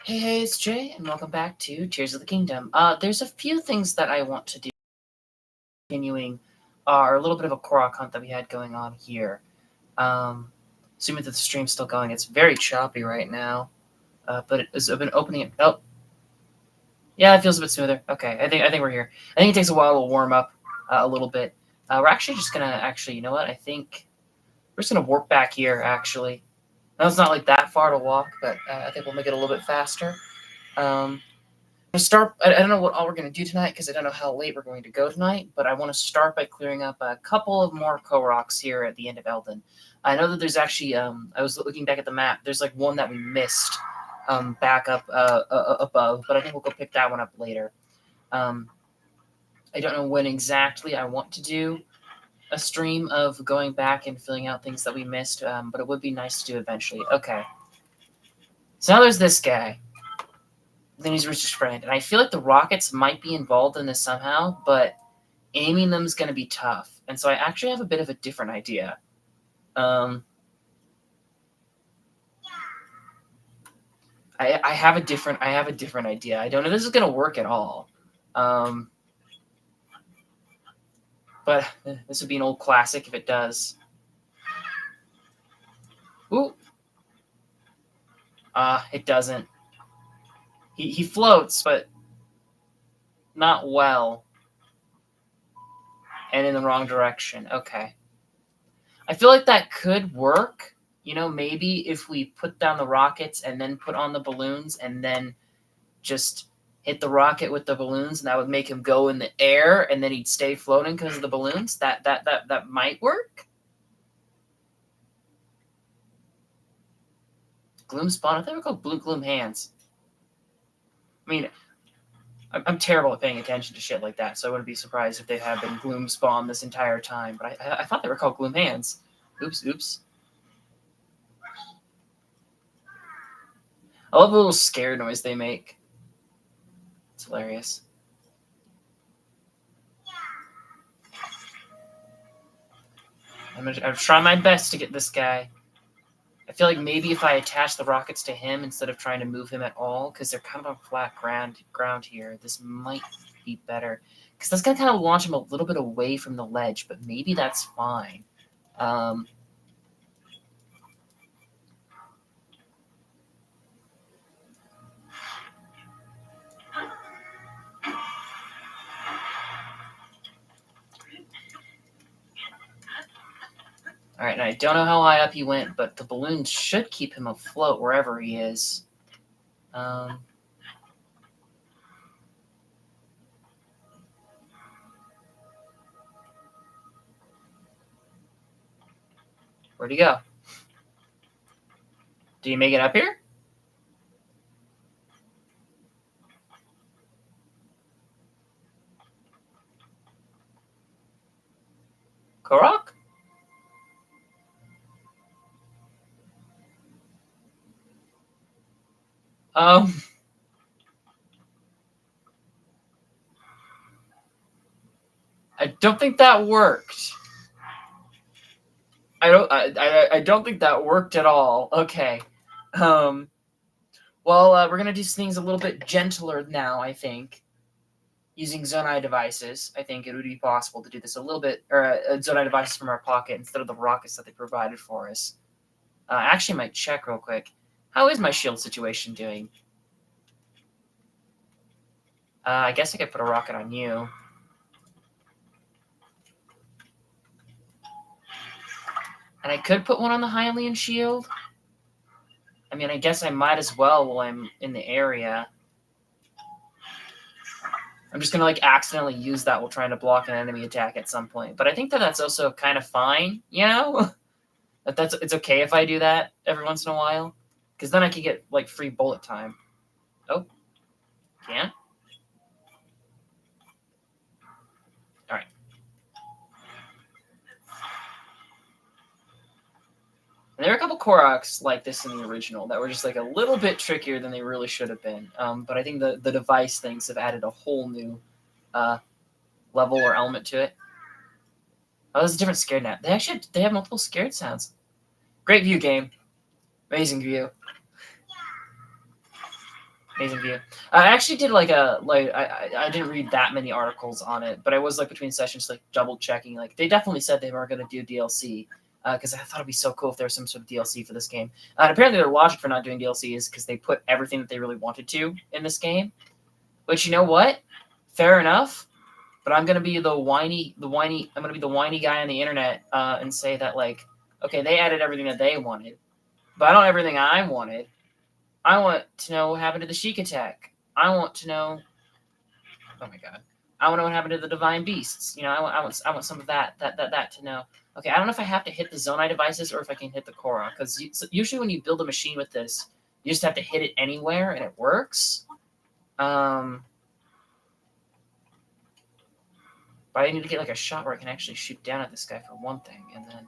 Hey, it's Jay, and welcome back to Tears of the Kingdom. There's a few things that I want to do, continuing a little bit of a Korok hunt that we had going on here. Assuming that the stream's still going, it's very choppy right now, but it has been opening it. Oh, yeah, it feels a bit smoother. Okay, I think we're here. I think it takes a while to warm up a little bit. We're actually just gonna you know what? I think we're just gonna warp back here. Actually, no, it's not like that far to walk, but I think we'll make it a little bit faster. To start, I don't know what all we're going to do tonight because I don't know how late we're going to go tonight, but I want to start by clearing up a couple of more Koroks here at the end of Eldin. I know that there's actually, I was looking back at the map, there's like one that we missed back up above, but I think we'll go pick that one up later. I don't know when exactly I want to do a stream of going back and filling out things that we missed, but it would be nice to do eventually. Okay. So now there's this guy. Then he's Richard's friend. And I feel like the rockets might be involved in this somehow, but aiming them is going to be tough. And so I actually have a bit of a different idea. I have a different idea. I don't know if this is going to work at all. But this would be an old classic if it does. Ooh. It doesn't. He floats, but not well. And in the wrong direction. Okay. I feel like that could work. You know, maybe if we put down the rockets and then put on the balloons and then just hit the rocket with the balloons, and that would make him go in the air and then he'd stay floating because of the balloons. That might work. Gloom spawn. I think we're called Blue Gloom hands. I mean, I'm terrible at paying attention to shit like that, so I wouldn't be surprised if they have been Gloom spawn this entire time. But I thought they were called Gloom hands. Oops. I love the little scare noise they make. It's hilarious. I'm trying my best to get this guy. I feel like maybe if I attach the rockets to him instead of trying to move him at all, because they're kind of on flat ground here, this might be better. Because that's going to kind of launch him a little bit away from the ledge, but maybe that's fine. All right, and I don't know how high up he went, but the balloons should keep him afloat wherever he is. Where'd he go? Did he make it up here? Korok? I don't think that worked. I don't think that worked at all. Okay. Well, we're gonna do things a little bit gentler now. I think using Zonai devices. I think it would be possible to do this a little bit, or Zonai devices from our pocket instead of the rockets that they provided for us. I actually might check real quick. How is my shield situation doing? I guess I could put a rocket on you. And I could put one on the Hylian shield. I mean, I guess I might as well while I'm in the area. I'm just going to, like, accidentally use that while trying to block an enemy attack at some point. But I think that that's also kind of fine, you know? It's okay if I do that every once in a while. Because then I can get, like, free bullet time. Oh. Can't? Alright. And there were a couple Koroks like this in the original that were just like a little bit trickier than they really should have been. But I think the device things have added a whole new level or element to it. Oh, there's a different scared now. They have multiple scared sounds. Great view, game. Amazing view. Amazing view. I actually did I didn't read that many articles on it, but I was like between sessions like double checking. Like they definitely said they were going to do DLC because I thought it'd be so cool if there was some sort of DLC for this game. And apparently their logic for not doing DLC is because they put everything that they really wanted to in this game. Which, you know what? Fair enough. But I'm gonna be the whiny. I'm gonna be the whiny guy on the internet and say that like, okay, they added everything that they wanted, but I don't everything I wanted. I want to know what happened to the Sheik attack. I want to know. Oh my god. I want to know what happened to the divine beasts. You know, I want some of that to know. Okay, I don't know if I have to hit the Zonai devices or if I can hit the Korra, because usually when you build a machine with this, you just have to hit it anywhere and it works. But I need to get like a shot where I can actually shoot down at this guy for one thing, and then.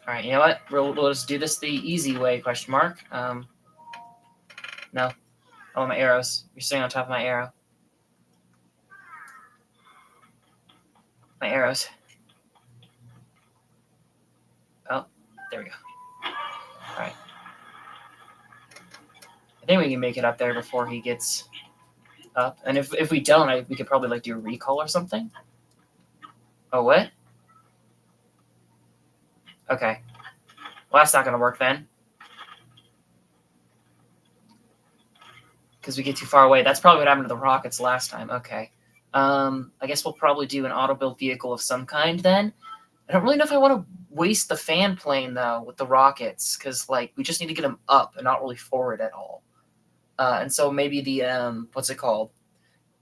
All right, you know what? We'll just do this the easy way? Question mark. No. I want my arrows. You're sitting on top of my arrow. My arrows. Oh, there we go. All right. I think we can make it up there before he gets up. And if we don't, we could probably like do a recall or something. Oh, what? Okay. Well, that's not gonna work then. Because we get too far away. That's probably what happened to the rockets last time. Okay. I guess we'll probably do an auto-build vehicle of some kind then. I don't really know if I want to waste the fan plane, though, with the rockets. Because, like, we just need to get them up and not really forward at all. And so maybe the, what's it called?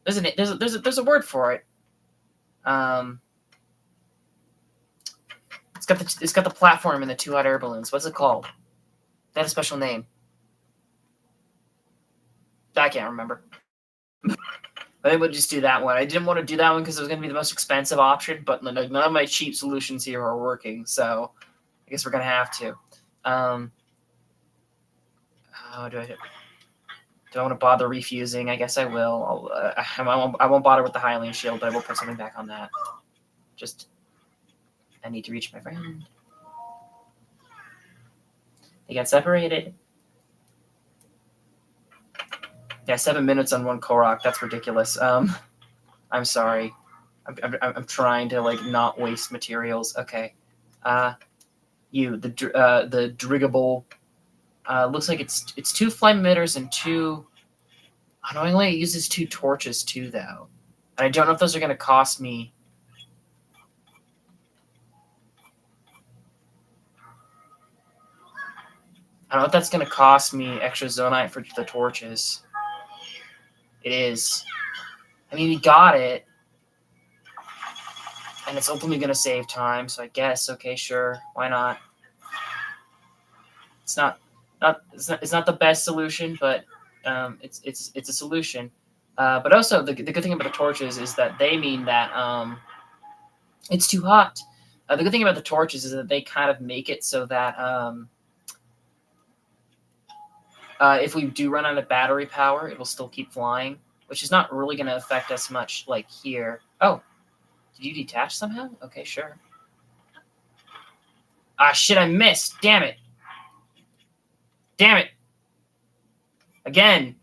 There's a word for it. It's got the platform and the 2 hot air balloons. What's it called? That had a special name. I can't remember. I think we'll just do that one. I didn't want to do that one because it was going to be the most expensive option, but none of my cheap solutions here are working, so I guess we're going to have to. How do I want to bother refusing? I guess I will. I won't bother with the Hylian shield, but I will put something back on that. Just, I need to reach my friend. They got separated. Yeah, 7 minutes on one Korok. That's ridiculous. I'm sorry. I'm trying to like not waste materials. Okay. The Driggable. Looks like it's 2 flame emitters and 2. Annoyingly, it uses 2 torches too, though. And I don't know if those are going to cost me. I don't know if that's going to cost me extra zonite for the torches. It is. I mean, we got it. And it's ultimately going to save time, so I guess, okay, sure. Why not? It's not the best solution, but it's a solution. But also, the good thing about the torches is that they mean that it's too hot. The good thing about the torches is that they kind of make it so that if we do run out of battery power, it will still keep flying, which is not really going to affect us much like here. Oh, did you detach somehow? Okay, sure. Ah, shit, I missed. Damn it. Damn it. Again.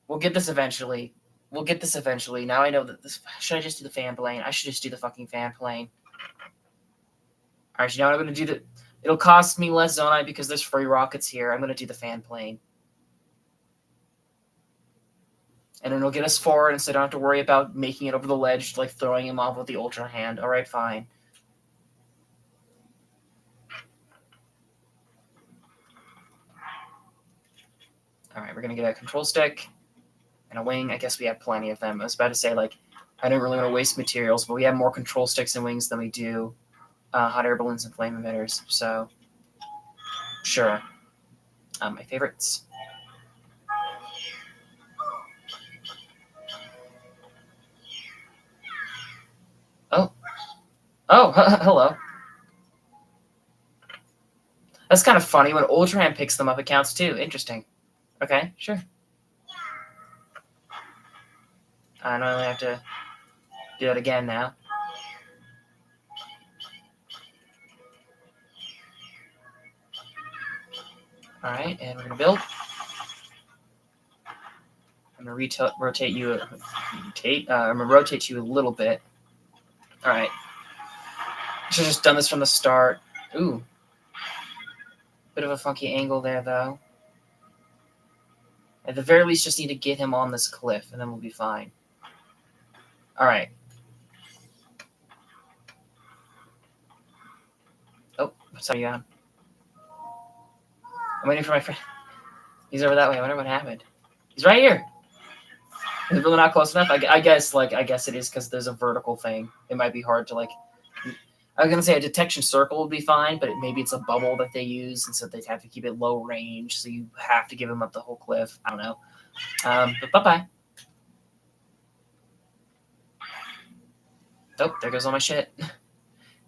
We'll get this eventually. Now I know that this... Should I just do the fan plane? I should just do the fucking fan plane. Alright, you know what I'm going to do? It'll cost me less zonite because there's free rockets here. I'm going to do the fan plane. And it'll get us forward, so I don't have to worry about making it over the ledge, like throwing him off with the Ultra Hand. Alright, fine. Alright, we're going to get a control stick and a wing. I guess we have plenty of them. I was about to say, like, I don't really want to waste materials, but we have more control sticks and wings than we do hot air balloons and flame emitters. So, sure. My favorites. Oh. Oh, hello. That's kind of funny. When Ultraman picks them up, it counts too. Interesting. Okay, sure. I don't really have to do it again now. Alright, and we're going to build. I'm going to rotate you. I'm going to rotate you a little bit. Alright. Should have just done this from the start. Ooh. Bit of a funky angle there, though. At the very least, just need to get him on this cliff, and then we'll be fine. Alright. Oh, what's up, you on? I'm waiting for my friend. He's over that way. I wonder what happened. He's right here. Is it really not close enough? I guess it is because there's a vertical thing. It might be hard to, like... I was going to say a detection circle would be fine, but maybe it's a bubble that they use, and so they'd have to keep it low range, so you have to give him up the whole cliff. I don't know. But bye-bye. Oh, there goes all my shit.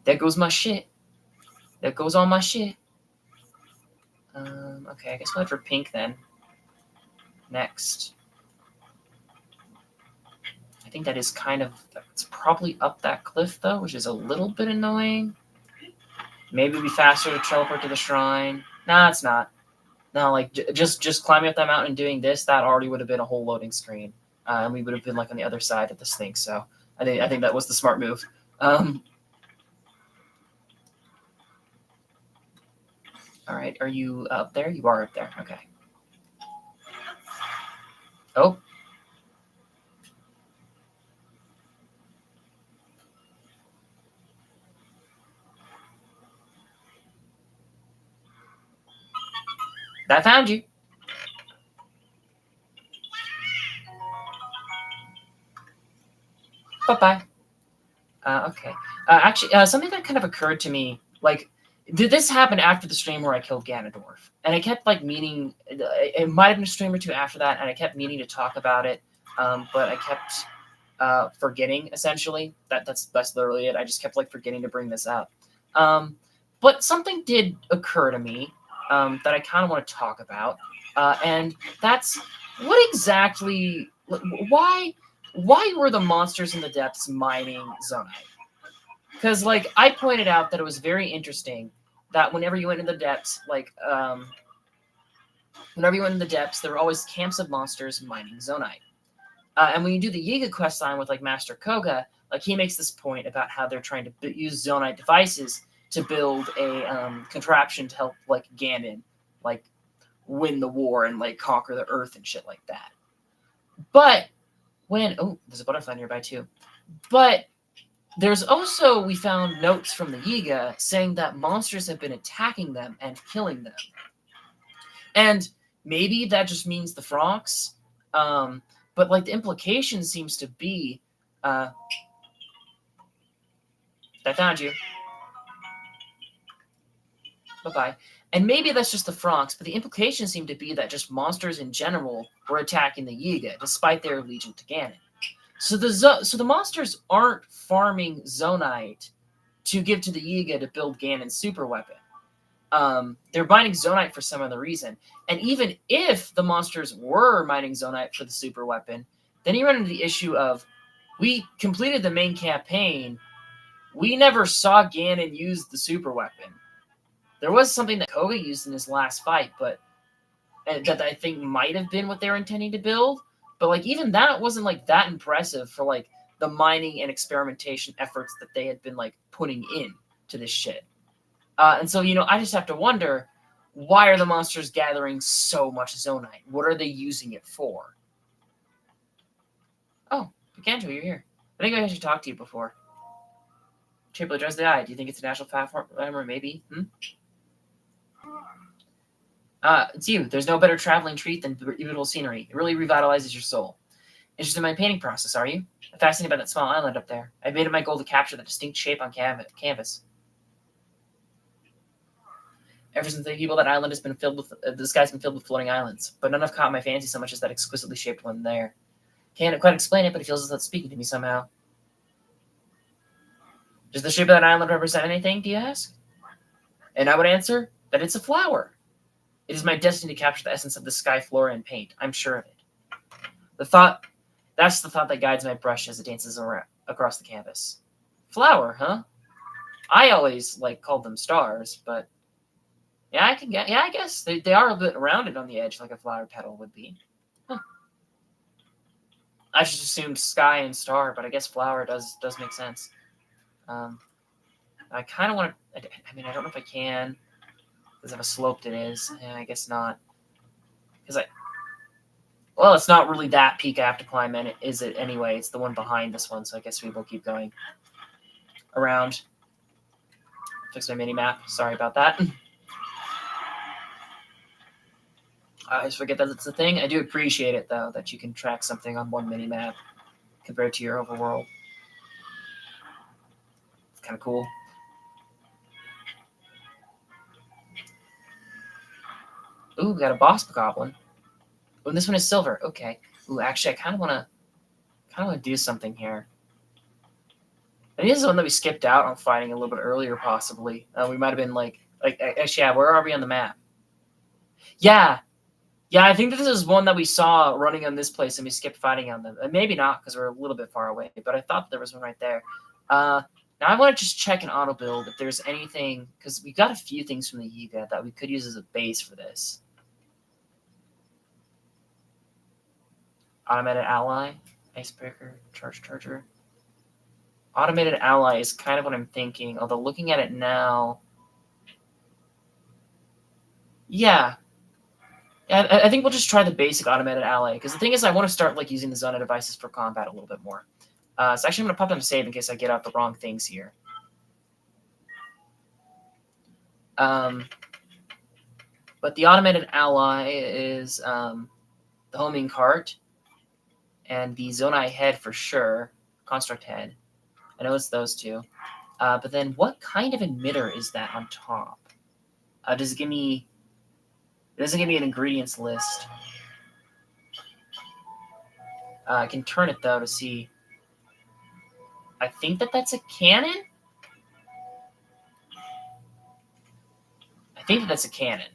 There goes my shit. There goes all my shit. Okay, I guess we'll head for pink then. Next. I think that is kind of... It's probably up that cliff, though, which is a little bit annoying. Maybe it'd be faster to teleport to the shrine. Nah, it's not. No, like, just climbing up that mountain and doing this, that already would have been a whole loading screen. And we would have been, like, on the other side of this thing, so... I think that was the smart move. All right, are you up there? You are up there. Okay. Oh. That found you. Bye-bye. Okay. Actually, something that kind of occurred to me, like, did this happen after the stream where I killed Ganondorf? And I kept, like, meaning... It might have been a stream or two after that, and I kept meaning to talk about it, but I kept forgetting, essentially. That's literally it. I just kept, like, forgetting to bring this up. But something did occur to me that I kind of want to talk about, and that's what exactly... Why were the monsters in the depths mining Zonite? Because, like, I pointed out that it was very interesting that whenever you went in the depths, like, whenever you went in the depths, there were always camps of monsters mining Zonite. And when you do the Yiga quest line with, like, Master Koga, like, he makes this point about how they're trying to use Zonite devices to build a contraption to help, like, Ganon, like, win the war and, like, conquer the Earth and shit like that. But when... Oh, there's a butterfly nearby, too. But... There's also, we found notes from the Yiga saying that monsters have been attacking them and killing them. And maybe that just means the frogs. But, like, the implication seems to be... I found you. Bye-bye. And maybe that's just the frogs, but the implication seemed to be that just monsters in general were attacking the Yiga, despite their allegiance to Ganon. So the monsters aren't farming Zonite to give to the Yiga to build Ganon's super weapon. They're mining Zonite for some other reason. And even if the monsters were mining Zonite for the super weapon, then you run into the issue of, we completed the main campaign, we never saw Ganon use the super weapon. There was something that Koga used in his last fight, but that I think might have been what they were intending to build. But, like, even that wasn't, like, that impressive for, like, the mining and experimentation efforts that they had been, like, putting in to this shit. And so, you know, I just have to wonder, why are the monsters gathering so much Zonite? What are they using it for? Oh, Picanto, you're here. I think I actually talked to you before. Triple address the eye. Do you think it's a national platform? Or maybe? It's you. There's no better traveling treat than beautiful scenery. It really revitalizes your soul. Interested in my painting process, are you? I'm fascinated by that small island up there. I've made it my goal to capture that distinct shape on canvas. Ever since the people that island has been filled with, the sky's been filled with floating islands, but none have caught my fancy so much as that exquisitely shaped one there. Can't quite explain it, but it feels as though it's speaking to me somehow. Does the shape of that island represent anything, do you ask? And I would answer that it's a flower. It is my destiny to capture the essence of the sky flora and paint. I'm sure of it. That's the thought that guides my brush as it dances across the canvas. Flower, huh? I always, like, called them stars, but Yeah, I can get. Yeah, I guess they are a bit rounded on the edge, like a flower petal would be. Huh. I just assumed sky and star, but I guess flower does make sense. Um, I kind of want to. I mean, I don't know if I can because of how sloped it is. Yeah, I guess not. Because well, it's not really that peak I have to climb in, is it? Anyway, it's the one behind this one, so I guess we will keep going around. Fix my mini map. Sorry about that. I always forget that it's a thing. I do appreciate it though that you can track something on one mini map compared to your overworld. It's kind of cool. Ooh, we got a boss goblin. Oh, and this one is silver. Okay. Ooh, actually, I kind of want to do something here. And this is the one that we skipped out on fighting a little bit earlier, possibly. We might have been like actually, yeah. Where are we on the map? Yeah, yeah. I think this is one that we saw running on this place, and we skipped fighting on them. And maybe not because we're a little bit far away. But I thought there was one right there. Now I want to just check an auto build if there's anything because we got a few things from the Yiga that we could use as a base for this. Automated ally, icebreaker, charger. Automated ally is kind of what I'm thinking. Although looking at it now, yeah, I think we'll just try the basic automated ally because the thing is, I want to start like using the Zona devices for combat a little bit more. So actually, I'm gonna pop them save in case I get out the wrong things here. But the automated ally is the homing cart and the Zonai head for sure. Construct head. I know it's those two. But then what kind of emitter is that on top? Does it give me... It doesn't give me an ingredients list. I can turn it, though, to see... I think that's a cannon? I think that's a cannon.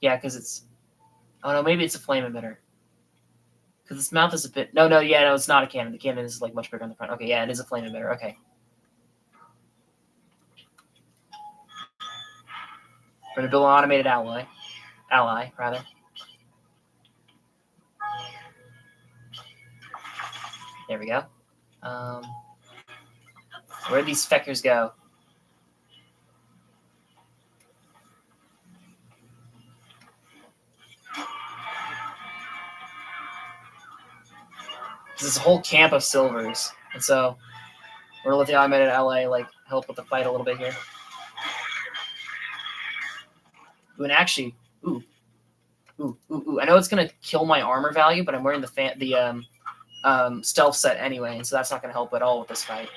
Yeah, because it's... Oh, no, maybe it's a flame emitter. Because its mouth is a bit... No, it's not a cannon. The cannon is, like, much bigger on the front. Okay, yeah, it is a flame emitter. Okay. We're going to build an automated ally. Ally, rather. There we go. Where'd these feckers go? This is a whole camp of silvers. And so we're going to let the automated ally, like, help with the fight a little bit here. Ooh, and actually... Ooh. I know it's going to kill my armor value, but I'm wearing the stealth set anyway, and so that's not going to help at all with this fight.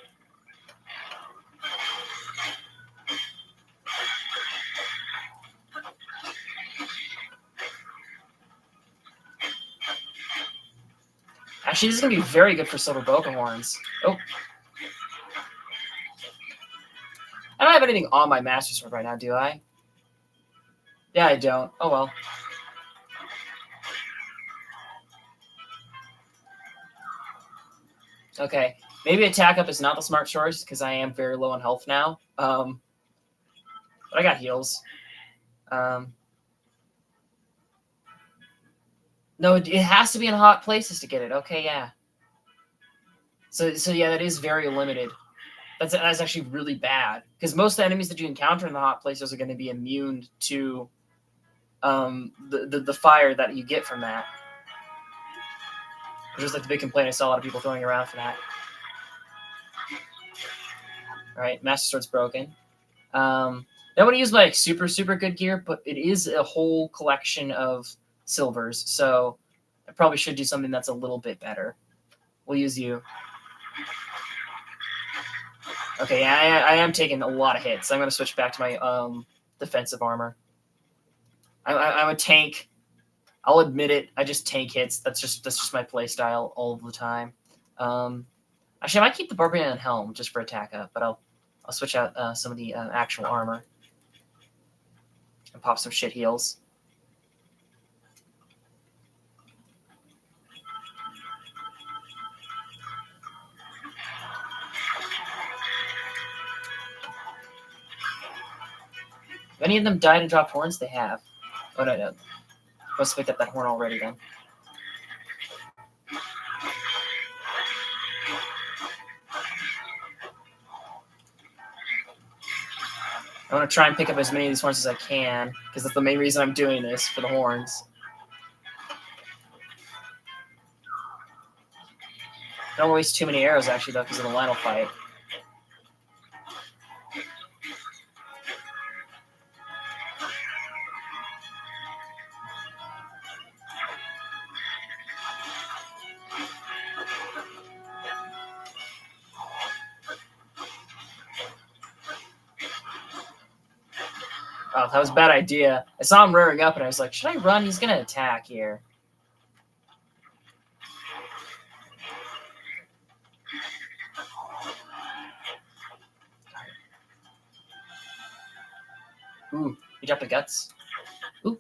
Actually, this is going to be very good for silver bokeh horns. Oh. I don't have anything on my master sword right now, do I? Yeah, I don't. Oh, well. Okay. Maybe attack up is not the smart choice, because I am very low on health now. But I got heals. No, it has to be in hot places to get it. Okay, yeah. So yeah, that is very limited. That's actually really bad because most of the enemies that you encounter in the hot places are going to be immune to the fire that you get from that. Which is like the big complaint I saw a lot of people throwing around for that. All right, Master Sword's broken. I don't want to use like super good gear, but it is a whole collection of silvers, so I probably should do something that's a little bit better. We'll use you. Okay, I am taking a lot of hits. I'm going to switch back to my defensive armor. I'm a tank. I'll admit it. I just tank hits. That's just my play style all of the time. Actually, I might keep the Barbarian Helm just for attack up, but I'll switch out some of the actual armor and pop some shit heals. any of them died and dropped horns? They have. Oh, no. Must have picked up that horn already then. I want to try and pick up as many of these horns as I can, because that's the main reason I'm doing this, for the horns. I don't waste too many arrows, actually, though, because of the Lionel fight. Oh, that was a bad idea. I saw him rearing up, and I was like, should I run? He's going to attack here. Ooh, he dropped the guts. Ooh.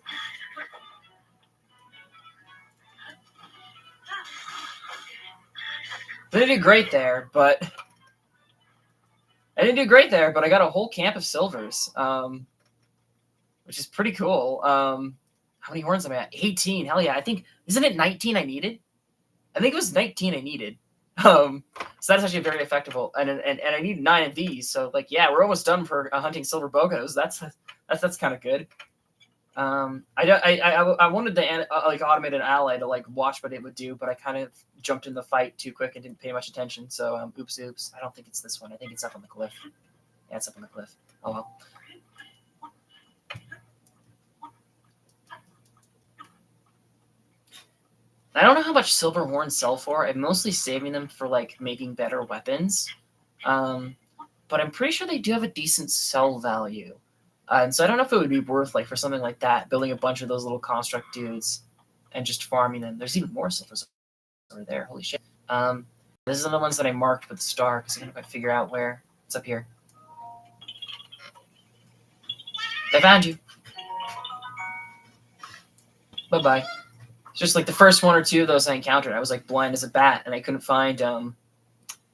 I didn't do great there, but I got a whole camp of silvers, which is pretty cool. How many horns am I at? 18. Hell yeah. I think, isn't it 19 I needed? I think it was 19 I needed. So that's actually very effective. And I need 9 of these. So like, yeah, we're almost done for hunting silver bogos. That's kind of good. I wanted to like automate an ally to like watch what it would do, but I kind of jumped in the fight too quick and didn't pay much attention. So oops. I don't think it's this one. I think it's up on the cliff. Yeah, it's up on the cliff. Oh well. I don't know how much silver horns sell for. I'm mostly saving them for like making better weapons, but I'm pretty sure they do have a decent sell value. And so I don't know if it would be worth, like, for something like that, building a bunch of those little construct dudes and just farming them. There's even more silvers over there. Holy shit. This is the ones that I marked with the star, because I couldn't quite figure out where. It's up here. I found you. Bye-bye. It's just, like, the first one or two of those I encountered. I was, like, blind as a bat, and I couldn't find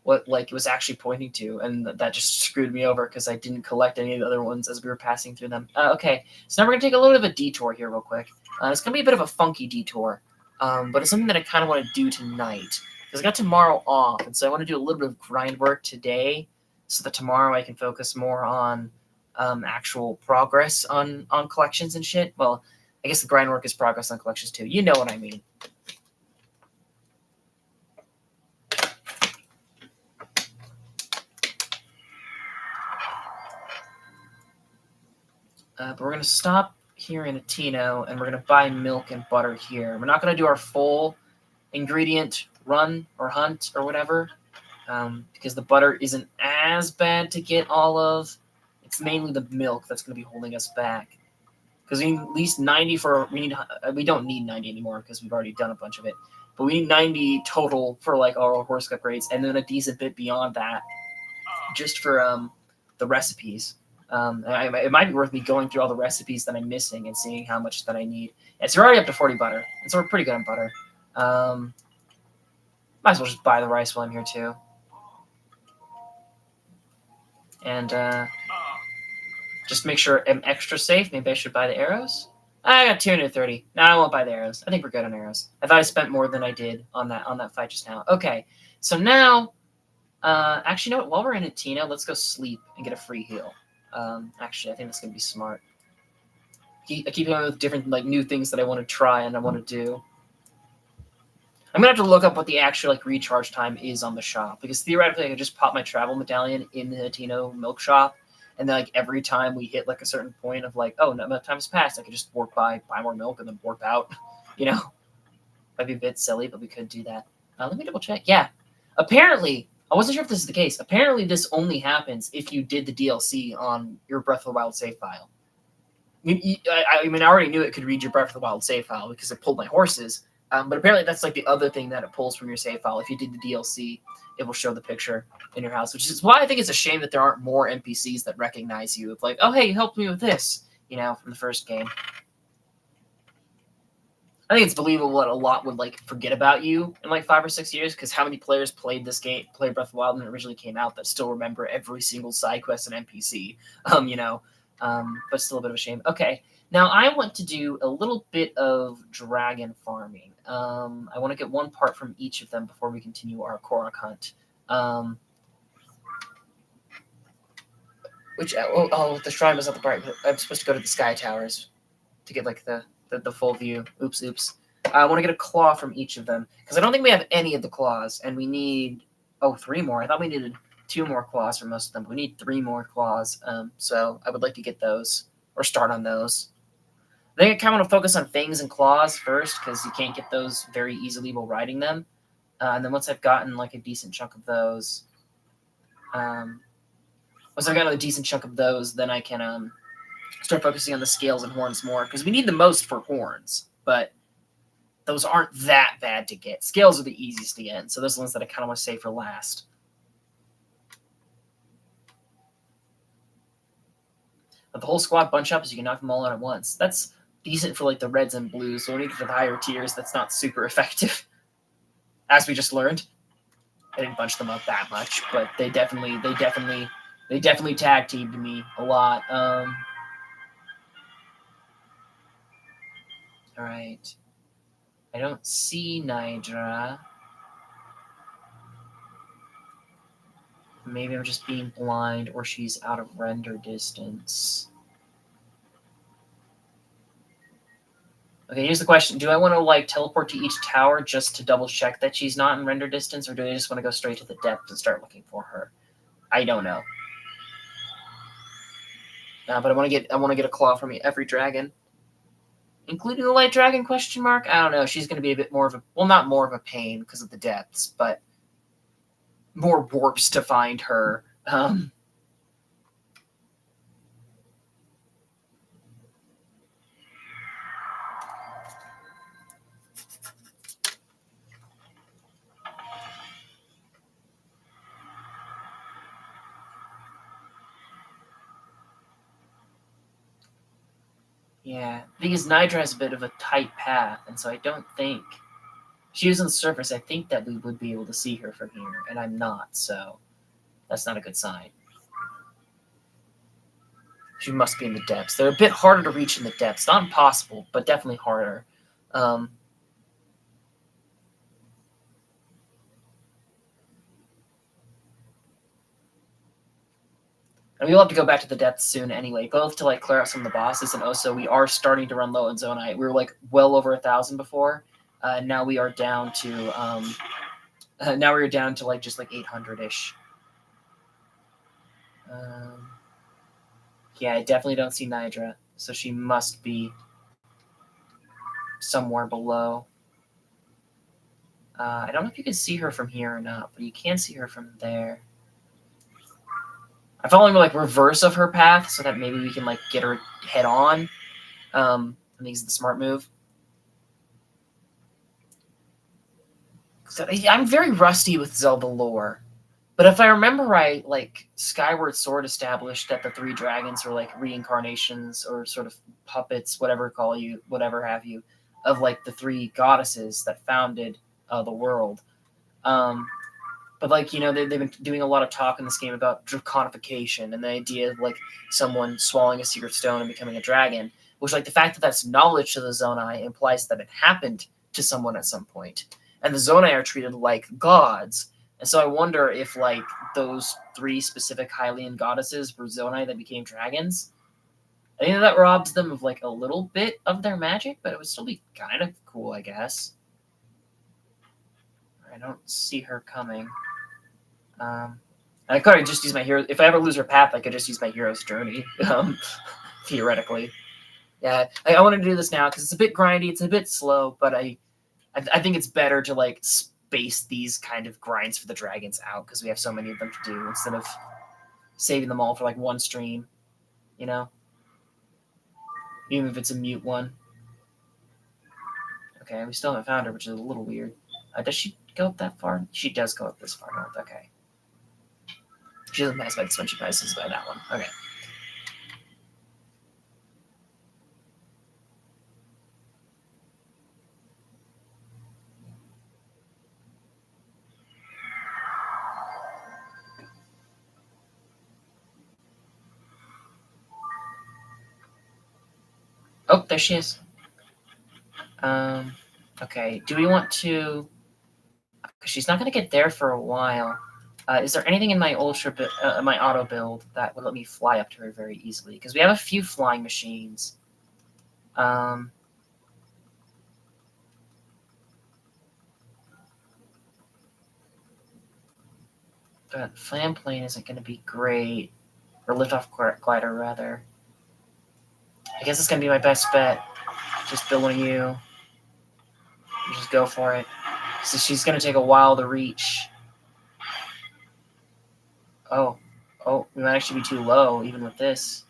what like it was actually pointing to, and that just screwed me over because I didn't collect any of the other ones as we were passing through them. Okay, so now we're gonna take a little bit of a detour here real quick. It's gonna be a bit of a funky detour, but it's something that I kind of want to do tonight because I got tomorrow off, and so I want to do a little bit of grind work today so that tomorrow I can focus more on actual progress on collections and shit. Well, I guess the grind work is progress on collections too. You know what I mean. But we're going to stop here in Atino, and we're going to buy milk and butter here. We're not going to do our full ingredient run or hunt or whatever, because the butter isn't as bad to get all of. It's mainly the milk that's going to be holding us back. Because we need at least 90 we don't need 90 anymore because we've already done a bunch of it. But we need 90 total for like our horse upgrades, and then a decent bit beyond that just for the recipes. It might be worth me going through all the recipes that I'm missing and seeing how much that I need. And so we're already up to 40 butter, and so we're pretty good on butter. Might as well just buy the rice while I'm here too. And just make sure I'm extra safe. Maybe I should buy the arrows. I got 230. No, I won't buy the arrows. I think we're good on arrows. I thought I spent more than I did on that fight just now. Okay, so now, actually, you know what? While we're in Atino, let's go sleep and get a free heal. Actually, I think that's gonna be smart. I keep going with different like new things that I want to try and I want to do. I'm gonna have to look up what the actual like recharge time is on the shop, because theoretically I could just pop my travel medallion in the Atino milk shop, and then like every time we hit like a certain point of like, oh, no, enough time's passed, I could just warp by, buy more milk, and then warp out. You know, might be a bit silly, but we could do that. Let me double check. Yeah, apparently. I wasn't sure if this is the case. Apparently, this only happens if you did the DLC on your Breath of the Wild save file. I mean, I already knew it could read your Breath of the Wild save file because it pulled my horses. But apparently, that's like the other thing that it pulls from your save file. If you did the DLC, it will show the picture in your house, which is why I think it's a shame that there aren't more NPCs that recognize you. Of like, oh, hey, you helped me with this, you know, from the first game. I think it's believable that a lot would like forget about you in like 5 or 6 years, because how many players played this game, played Breath of the Wild when it originally came out, that still remember every single side quest and NPC, you know. But still a bit of a shame. Okay, now I want to do a little bit of dragon farming. I want to get one part from each of them before we continue our Korok hunt. Um, the shrine was not the part. I'm supposed to go to the sky towers to get like the full view. Oops. I want to get a claw from each of them because I don't think we have any of the claws, and we need three more. I thought we needed two more claws for most of them. But we need three more claws. So I would like to get those or start on those. I think I kind of want to focus on fangs and claws first because you can't get those very easily while riding them. And then once I've gotten like a decent chunk of those, then I can start focusing on the scales and horns more because we need the most for horns, but those aren't that bad to get. Scales are the easiest to get, so those are the ones that I kind of want to save for last. But the whole squad bunch up so you can knock them all out at once. That's decent for like the reds and blues, so when you get to the higher tiers, that's not super effective. As we just learned. I didn't bunch them up that much, but they definitely tag teamed me a lot. All right. I don't see Nidra. Maybe I'm just being blind, or she's out of render distance. Okay, here's the question. Do I want to, like, teleport to each tower just to double-check that she's not in render distance, or do I just want to go straight to the depths and start looking for her? I don't know. But I want to get a claw from every dragon. Including the light dragon, question mark? I don't know. She's going to be a bit more of a... Well, not more of a pain because of the depths, but more warps to find her. Yeah. Because Nidra has a bit of a tight path, and so I don't think... She was on the surface. I think that we would be able to see her from here, and I'm not, so that's not a good sign. She must be in the depths. They're a bit harder to reach in the depths. Not impossible, but definitely harder. And we'll have to go back to the depths soon anyway, both to like clear out some of the bosses, and also we are starting to run low in Zonite. We were like well over 1,000 before. Now we are down to like just like 800-ish. Yeah, I definitely don't see Nidra, so she must be somewhere below. I don't know if you can see her from here or not, but you can see her from there. I'm following like reverse of her path so that maybe we can like get her head on. I think it's the smart move. So I'm very rusty with Zelda lore, but if I remember right, like Skyward Sword established that the three dragons are like reincarnations or sort of puppets, whatever have you, of like the three goddesses that founded the world. But like, you know, they've been doing a lot of talk in this game about draconification and the idea of like someone swallowing a secret stone and becoming a dragon, which like the fact that that's knowledge to the Zonai implies that it happened to someone at some point. And the Zonai are treated like gods. And so I wonder if like those three specific Hylian goddesses were Zonai that became dragons. I think that robs them of like a little bit of their magic, but it would still be kind of cool, I guess. I don't see her coming. I could just use my hero. If I ever lose her path, I could just use my hero's journey. Theoretically, yeah. I wanted to do this now because it's a bit grindy. It's a bit slow, but I think it's better to like space these kind of grinds for the dragons out because we have so many of them to do instead of saving them all for like one stream. You know, even if it's a mute one. Okay, we still haven't found her, which is a little weird. Does she go up that far? She does go up this far north. Okay. She doesn't pass by this one. She passes by that one. Okay. Oh, there she is. Okay. Do we want to? Because she's not going to get there for a while. Is there anything in my my auto build that would let me fly up to her very easily? Because we have a few flying machines. Um, but fan plane isn't going to be great, or liftoff glider rather. I guess it's going to be my best bet. Just build one of you. Just go for it. So she's going to take a while to reach. Oh, we might actually be too low even with this.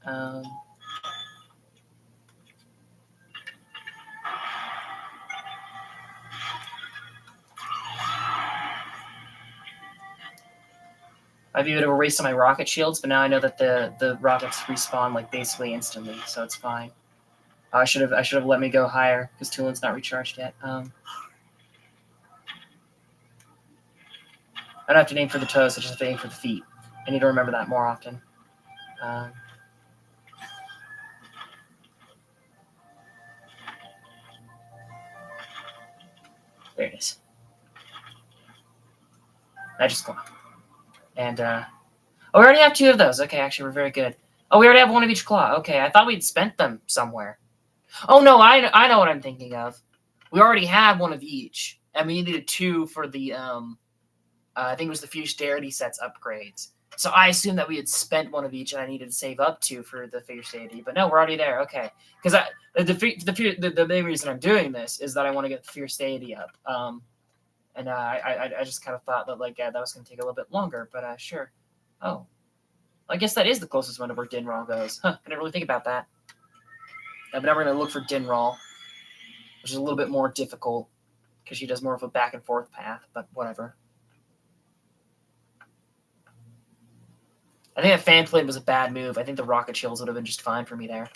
Um, I've even a waste on my rocket shields, but now I know that the rockets respawn like basically instantly, so it's fine. I should have let me go higher because Tulin's not recharged yet. I don't have to aim for the toes; I just have to aim for the feet. I need to remember that more often. Um, there it is. I just go. And oh, we already have two of those. Okay, actually, we're very good. Oh, we already have one of each claw. Okay, I thought we'd spent them somewhere. Oh no, I know what I'm thinking of. We already had one of each, and we needed two for the I think it was the Futurity sets upgrades. So I assumed that we had spent one of each, and I needed to save up two for the Futurity. But no, we're already there. Okay, because the main reason I'm doing this is that I want to get the Futurity up. And I just kind of thought that that was going to take a little bit longer, but sure. Oh, I guess that is the closest one to where Dinral goes. Huh? I didn't really think about that. But now we're going to look for Dinral, which is a little bit more difficult because she does more of a back and forth path. But whatever. I think that fan plane was a bad move. I think the rocket shields would have been just fine for me there.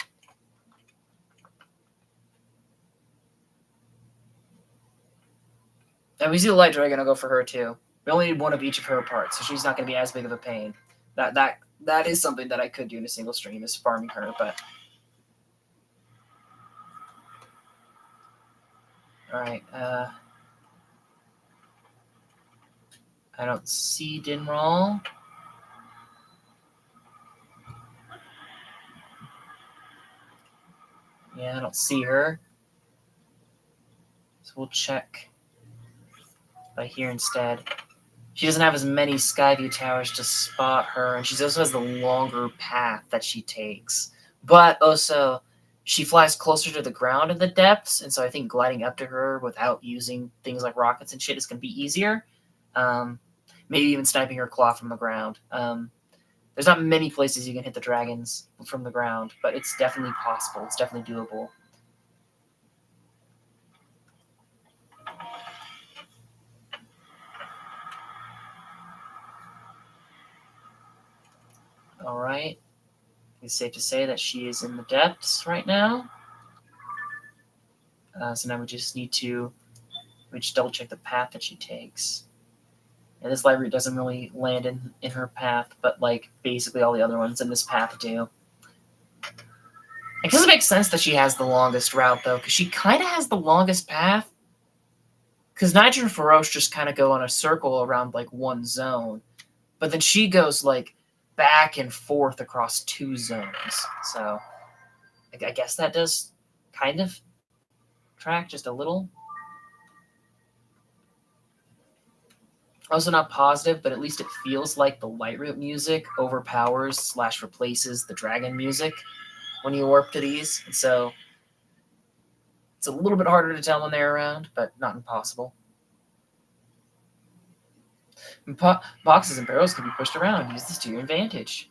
And we see the light dragon. I'll go for her too. We only need one of each of her parts, so she's not going to be as big of a pain. That is something that I could do in a single stream, is farming her. But all right. I don't see Dinral. Yeah, I don't see her. So we'll check by here instead. She doesn't have as many Skyview towers to spot her, and she also has the longer path that she takes. But also, she flies closer to the ground in the depths, and so I think gliding up to her without using things like rockets and shit is going to be easier. Maybe even sniping her claw from the ground. There's not many places you can hit the dragons from the ground, but it's definitely possible. It's definitely doable. All right. It's safe to say that she is in the depths right now. So now we just need to double check the path that she takes. And this light route doesn't really land in her path, but basically all the other ones in this path do. It doesn't make sense that she has the longest route though, because she kind of has the longest path. Because Niger and Feroce just kind of go on a circle around one zone, but then she goes back and forth across two zones. So I guess that does kind of track just a little. Also not positive, but at least it feels like the light route music overpowers / replaces the dragon music when you warp to these. And so it's a little bit harder to tell when they're around, but not impossible. And boxes and barrels can be pushed around. Use this to your advantage.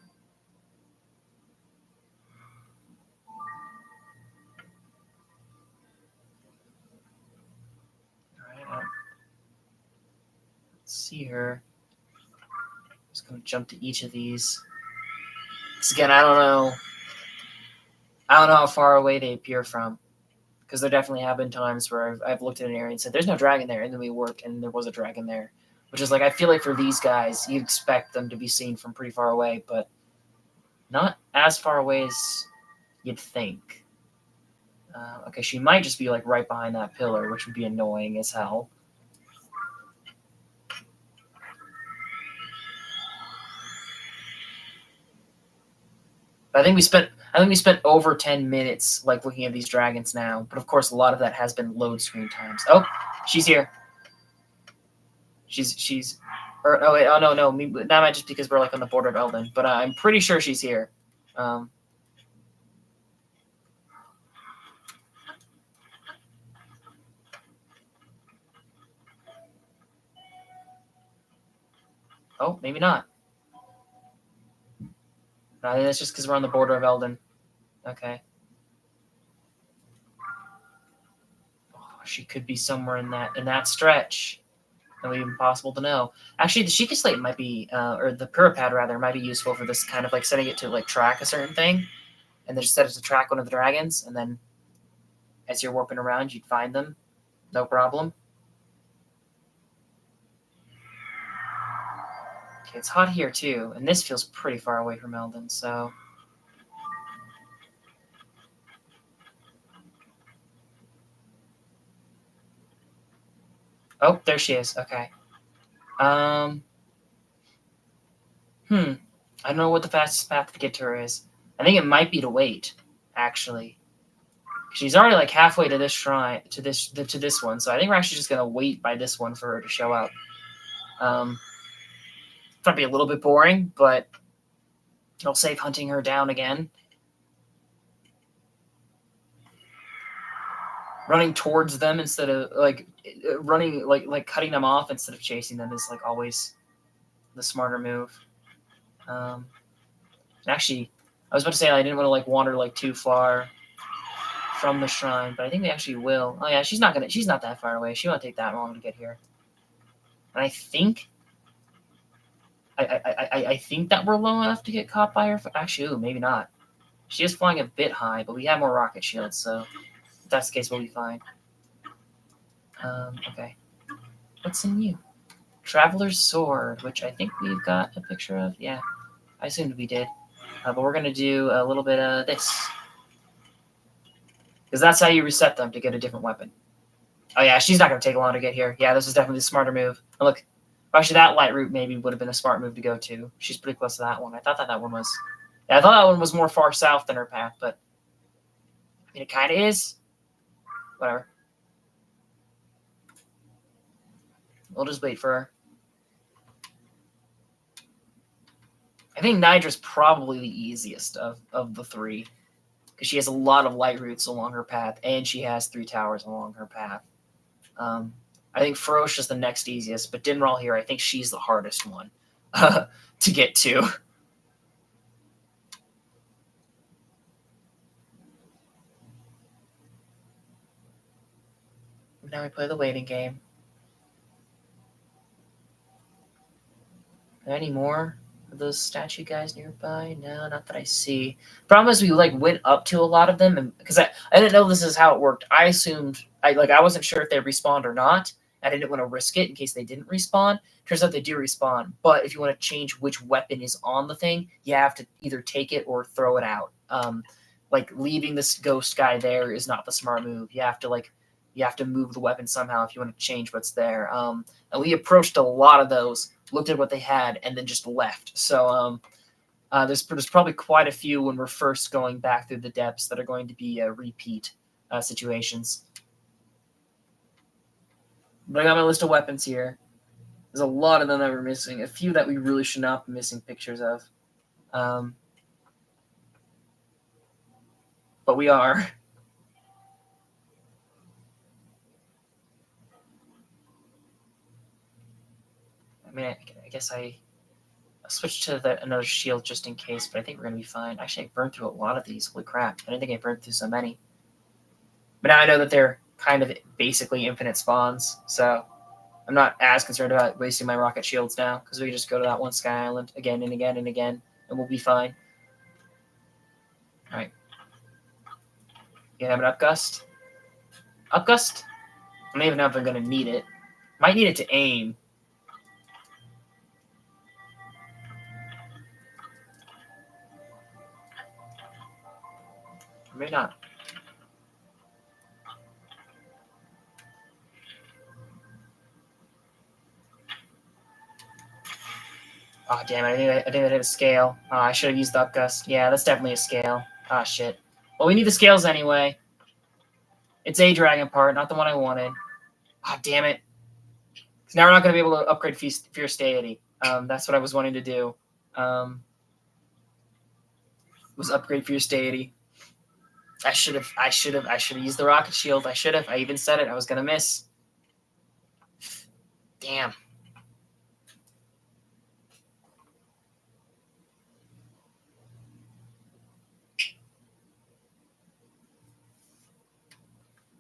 All right, let's see her. Just going to jump to each of these. Because again, I don't know how far away they appear from. because there definitely have been times where I've looked at an area and said, "There's no dragon there," and then we worked and there was a dragon there, which is like I feel like for these guys, you expect them to be seen from pretty far away, but not as far away as you'd think. Okay, she might just be like right behind that pillar, which would be annoying as hell. But I think we spent over 10 minutes like looking at these dragons now. But of course, a lot of that has been load screen times. Oh, she's here. She's. Or oh wait, oh no, that might just because we're like on the border of Eldin. But I'm pretty sure she's here. Um, oh, maybe not. No, that's just because we're on the border of Eldin. Okay. Oh, she could be somewhere in that stretch. No, even possible to know. Actually, the Sheikah Slate might be, or the Puripad rather, might be useful for this kind of like setting it to like track a certain thing, and then just set it to track one of the dragons, and then as you're warping around, you'd find them, no problem. Okay, it's hot here too, and this feels pretty far away from Eldin, so. Oh, there she is. Okay. Um. I don't know what the fastest path to get to her is. I think it might be to wait, actually. She's already like halfway to this shrine, to this one, so I think we're actually just gonna wait by this one for her to show up. It's gonna be a little bit boring, but it'll save hunting her down again. Running towards them instead of like running like cutting them off instead of chasing them is like always the smarter move. Actually, I was about to say I didn't want to like wander like too far from the shrine, but I think we actually will. Oh yeah, she's not that far away. She won't take that long to get here. And I think I think that we're low enough to get caught by her. Actually, ooh, maybe not. She is flying a bit high, but we have more rocket shields, so if that's the case, we'll be fine. Okay. What's in you? Traveler's Sword, which I think we've got a picture of. Yeah, I assumed we did. But we're going to do a little bit of this. Because that's how you reset them to get a different weapon. Oh yeah, she's not going to take long to get here. Yeah, this is definitely the smarter move. And look, actually that light route maybe would have been a smart move to go to. She's pretty close to that one. I thought that one was... Yeah, I thought that one was more far south than her path, but... I mean, it kind of is. Whatever. We'll just wait for her. I think Nidra's probably the easiest of the three. Because she has a lot of light routes along her path, and she has 3 towers along her path. I think Ferocia is the next easiest, but Dinral here, I think she's the hardest one to get to. Now we play the waiting game. Are there any more of those statue guys nearby? No, not that I see. Problem is, we like went up to a lot of them, and because I didn't know this is how it worked. I assumed I wasn't sure if they respawned or not. I didn't want to risk it in case they didn't respawn. Turns out they do respawn, but if you want to change which weapon is on the thing, you have to either take it or throw it out. Like leaving this ghost guy there is not the smart move. You have to move the weapon somehow if you want to change what's there. And we approached a lot of those, looked at what they had, and then just left. So there's probably quite a few when we're first going back through the depths that are going to be repeat situations. But I got my list of weapons here. There's a lot of them that we're missing. A few that we really should not be missing pictures of. But we are. I mean, I guess I'll switch to another shield just in case, but I think we're going to be fine. Actually, I burned through a lot of these. Holy crap. I didn't think I burned through so many. But now I know that they're kind of basically infinite spawns, so I'm not as concerned about wasting my rocket shields now, because we can just go to that one sky island again and again and again, and we'll be fine. Alright. You have an upgust? Upgust? I don't even know if I'm going to need it. Might need it to aim. Maybe not. Oh, damn it. I think I did a scale. Oh, I should have used the upgust. Yeah, that's definitely a scale. Ah, shit. Well, we need the scales anyway. It's a dragon part, not the one I wanted. Ah, damn it. So now we're not going to be able to upgrade Fierce Deity. That's what I was wanting to do. Was upgrade Fierce Deity. I should have used the rocket shield. I should have. I even said it. I was going to miss. Damn.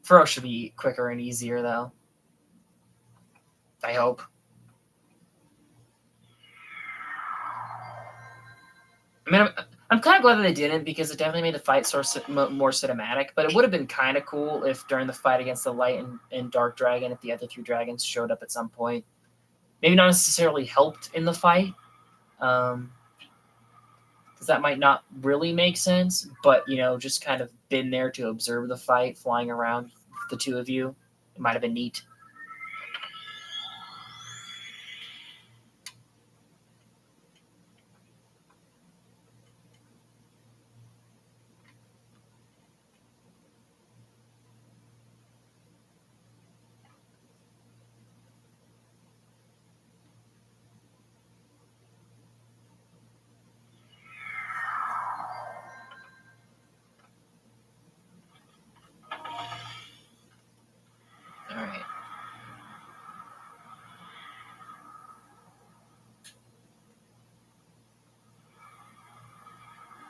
Furrow should be quicker and easier, though. I hope. I mean, I'm kind of glad that they didn't, because it definitely made the fight more cinematic, but it would have been kind of cool if during the fight against the Light and Dark Dragon, if the other 3 dragons showed up at some point. Maybe not necessarily helped in the fight, because that might not really make sense, but, just kind of been there to observe the fight, flying around the 2 of you. It might have been neat. Alright.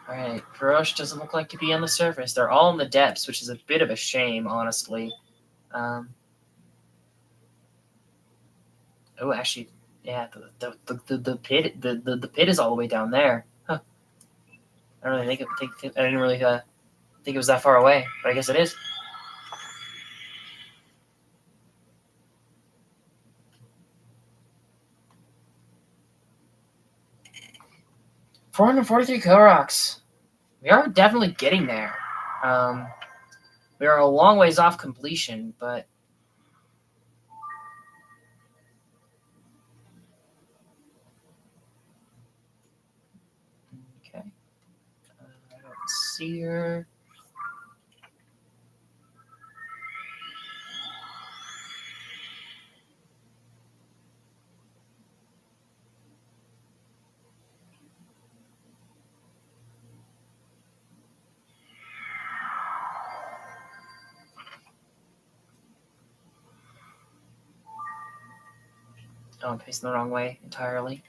Alright, Ferosh doesn't look like to be on the surface. They're all in the depths, which is a bit of a shame, honestly. Oh, actually, yeah, the pit is all the way down there. Huh. I don't really I didn't really think it was that far away, but I guess it is. $443 Koroks. We are definitely getting there. We are a long ways off completion, but okay. I don't see her. Oh, I'm facing the wrong way entirely.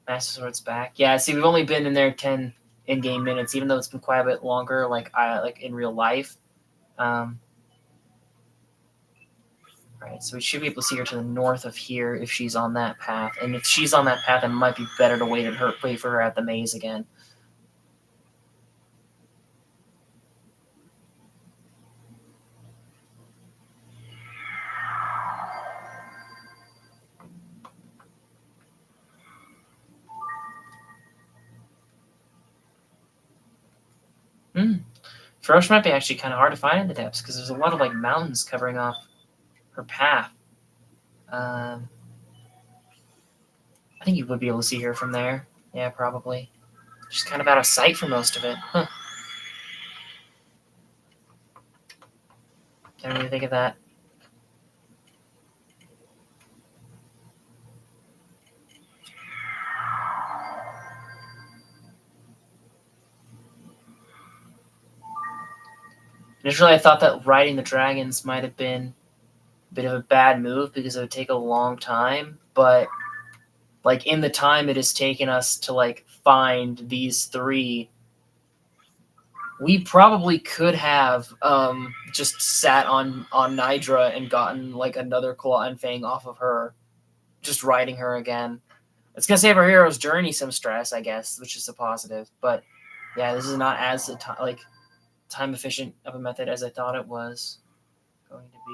Master Sword's back. Yeah, see, we've only been in there 10 in-game minutes, even though it's been quite a bit longer, like in real life. Right, so we should be able to see her to the north of here if she's on that path. And if she's on that path, it might be better to wait for her at the maze again. Ferosh might be actually kind of hard to find in the depths, because there's a lot of like mountains covering off her path. I think you would be able to see her from there. Yeah, probably. She's kind of out of sight for most of it. Huh. Can't really think of that. Initially, I thought that riding the dragons might have been a bit of a bad move, because it would take a long time, but like in the time it has taken us to like find these 3, we probably could have just sat on Nidra and gotten like another Claw and Fang off of her, just riding her again. It's gonna save our hero's journey some stress, I guess, which is a positive. But yeah, this is not as time efficient of a method as I thought it was. going to be.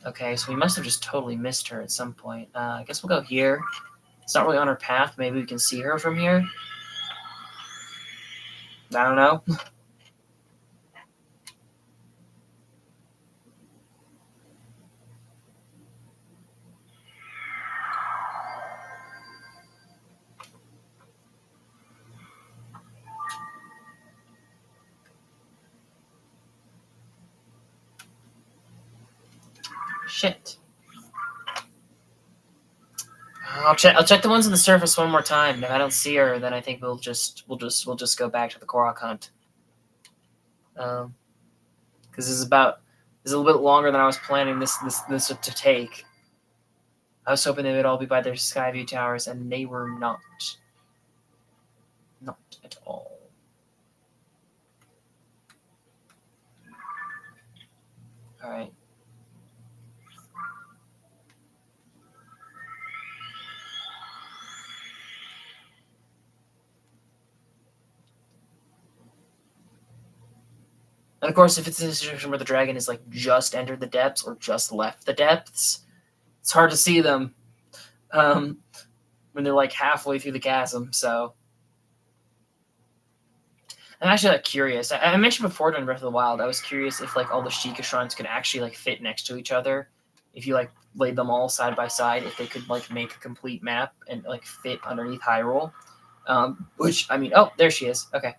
Okay, so we must have just totally missed her at some point. I guess we'll go here. It's not really on her path. Maybe we can see her from here. I don't know. Shit. I'll check the ones on the surface one more time. If I don't see her, then I think we'll just go back to the Korok hunt. Because this is a little bit longer than I was planning this to take. I was hoping they would all be by their Skyview towers, and they were not. Not at all. All right. And of course, if it's in a situation where the dragon is like just entered the depths or just left the depths, it's hard to see them when they're like halfway through the chasm. So I'm actually like curious. I mentioned before during Breath of the Wild, I was curious if like all the Sheikah shrines could actually like fit next to each other. If you like laid them all side by side, if they could like make a complete map and like fit underneath Hyrule. Which I mean, oh, there she is. Okay.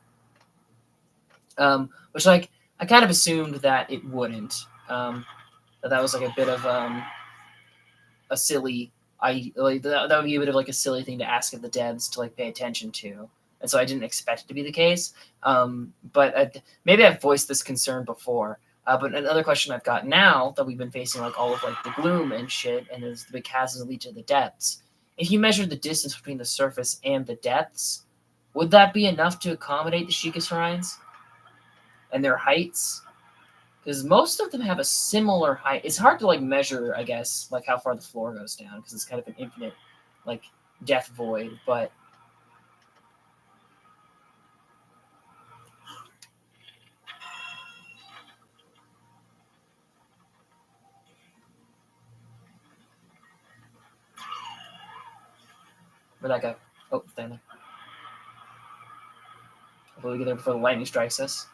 Which like I kind of assumed that it wouldn't. That was like a bit of a silly. That would be a bit of like a silly thing to ask of the devs to like pay attention to, and so I didn't expect it to be the case. But maybe I've voiced this concern before. But another question I've got now that we've been facing like all of like the gloom and shit, and there's the big chasms that lead to the depths. If you measure the distance between the surface and the depths, would that be enough to accommodate the Sheikah shrines and their heights? Because most of them have a similar height. It's hard to like measure, I guess, like how far the floor goes down because it's kind of an infinite, like death void. But where'd that go? Oh, stand there. Hopefully we get there before the lightning strikes us.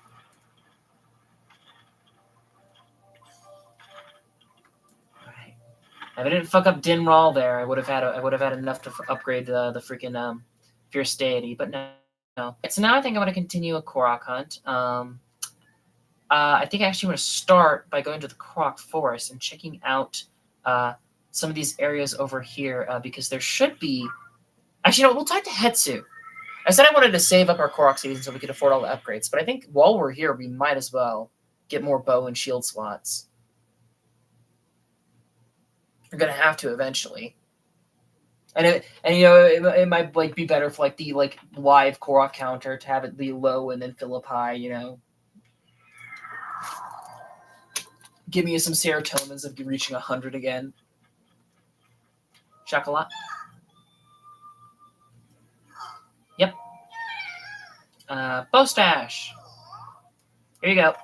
Alright. If I didn't fuck up Dinral there, I would have had enough to upgrade the freaking Fierce Deity, but no. So now I think I'm going to continue a Korok hunt. I think I actually want to start by going to the Korok Forest and checking out some of these areas over here because there should be. Actually, no, we'll talk to Hetsu. I said I wanted to save up our Korok season so we could afford all the upgrades, but I think while we're here, we might as well get more bow and shield slots. We're gonna have to eventually, and it might like be better for like the like live Korok counter to have it be low and then fill up high. Give me some serotonins of reaching 100 again. Chocolat. Yep. Bow stash. Here you go.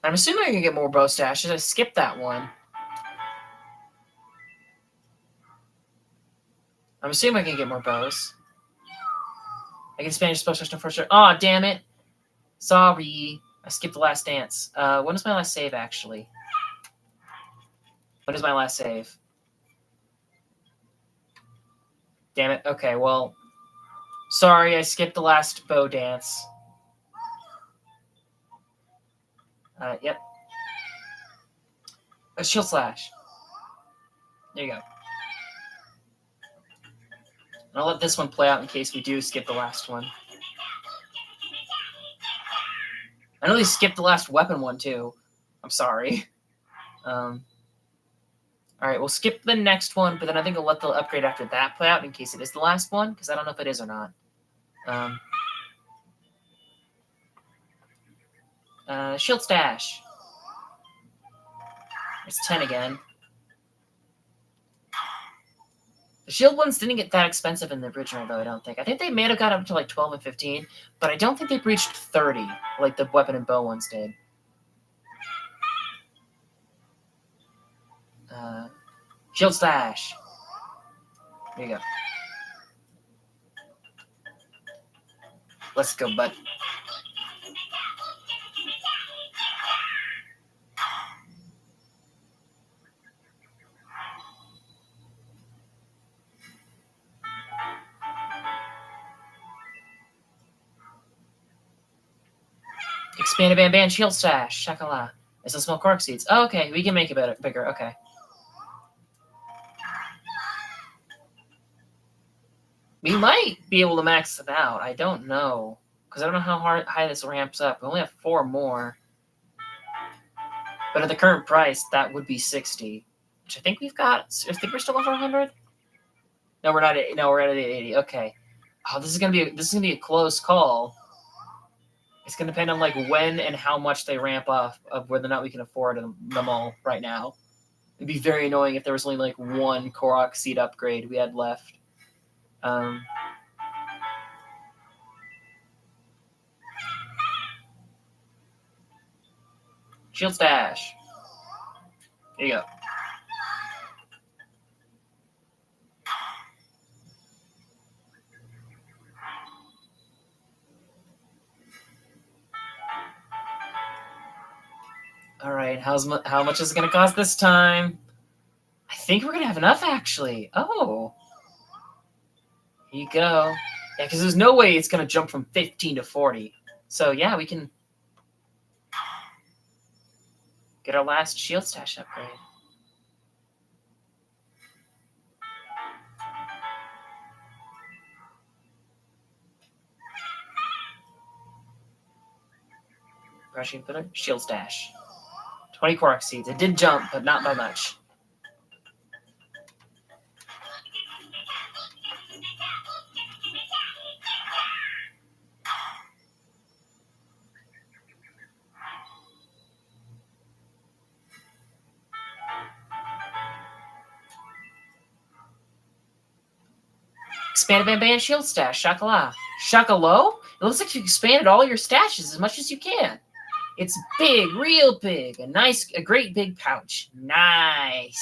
I'm assuming I can get more bow stashes. I skipped that one. I'm assuming I can get more bows. I can Spanish bow stash for sure. Oh, damn it. Sorry. I skipped the last dance. When is my last save, actually? When is my last save? Damn it. Okay, well. Sorry, I skipped the last bow dance. Yep. A shield slash. There you go. I'll let this one play out in case we do skip the last one. I know they skipped the last weapon one, too. I'm sorry. All right, we'll skip the next one, but then I think I'll let the upgrade after that play out in case it is the last one, because I don't know if it is or not. Shield stash. It's 10 again. The shield ones didn't get that expensive in the original, though, I don't think. I think they may have got up to like 12 and 15, but I don't think they reached 30 like the weapon and bow ones did. Shield stash. There you go. Let's go, bud. Expanded band shield stash. Shakala. It's a small cork seeds. Oh, okay, we can make it bigger. Okay. We might be able to max it out. I don't know. Because I don't know how high this ramps up. We only have 4 more. But at the current price, that would be 60. Which I think we've got. I think we're still over 100. No, we're not. No, we're at 80. Okay. Oh, this is gonna be a close call. It's gonna depend on like when and how much they ramp up of whether or not we can afford them all right now. It'd be very annoying if there was only like one Korok seed upgrade we had left. Shield stash. There you go. All right, how much is it going to cost this time? I think we're going to have enough, actually. Oh. Here you go. Yeah, because there's no way it's going to jump from 15 to 40. So, yeah, we can get our last shield stash upgrade. Brushing filler, shield stash. 20 Korok seeds. It did jump, but not by much. Expanded band shield stash. Shakala. Shakalo? It looks like you expanded all your stashes as much as you can. It's big, real big. A great big pouch. Nice.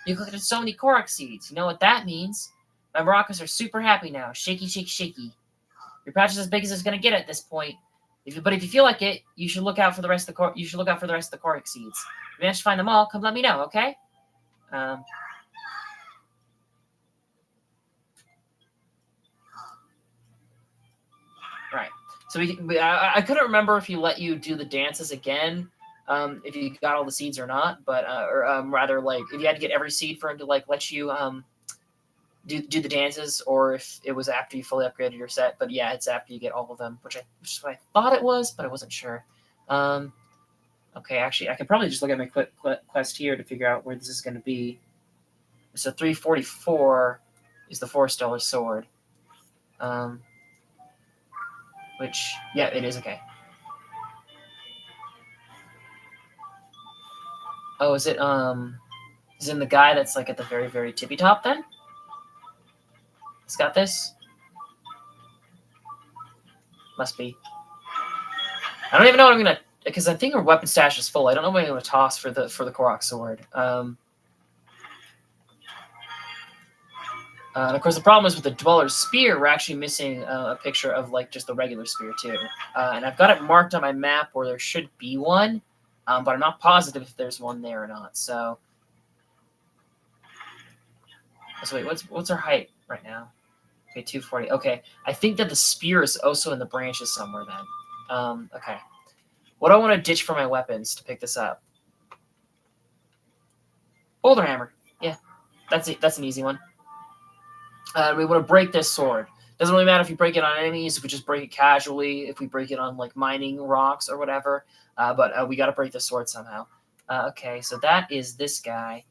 You collected so many Korok seeds. You know what that means? My maracas are super happy now. Shaky, shaky, shaky. Your pouch is as big as it's gonna get at this point. But if you feel like it, you should look out for the rest of the Korok seeds. If you manage to find them all, come let me know, okay? Right. So I couldn't remember if he let you do the dances again, if you got all the seeds or not, but rather like if you had to get every seed for him to like let you do the dances, or if it was after you fully upgraded your set. But yeah, it's after you get all of them, which is what I thought it was, but I wasn't sure. Okay, actually, I could probably just look at my quest here to figure out where this is going to be. So 344 is the 4-star sword. Which, yeah, it is okay. Oh, is it in the guy that's like at the very, very tippy top then? It's got this? Must be. I don't even know what I'm gonna, because I think our weapon stash is full. I don't know what I'm gonna toss for the Korok sword. And of course, the problem is with the Dweller's Spear, we're actually missing a picture of like just the regular spear too. And I've got it marked on my map where there should be one, but I'm not positive if there's one there or not. So wait, what's our height right now? Okay, 240. Okay, I think that the spear is also in the branches somewhere then. Okay. What do I want to ditch for my weapons to pick this up? Boulder hammer. Yeah, that's it. That's an easy one. We want to break this sword. Doesn't really matter if you break it on enemies, if we just break it casually, if we break it on like mining rocks or whatever. But we got to break the sword somehow. Okay, so that is this guy.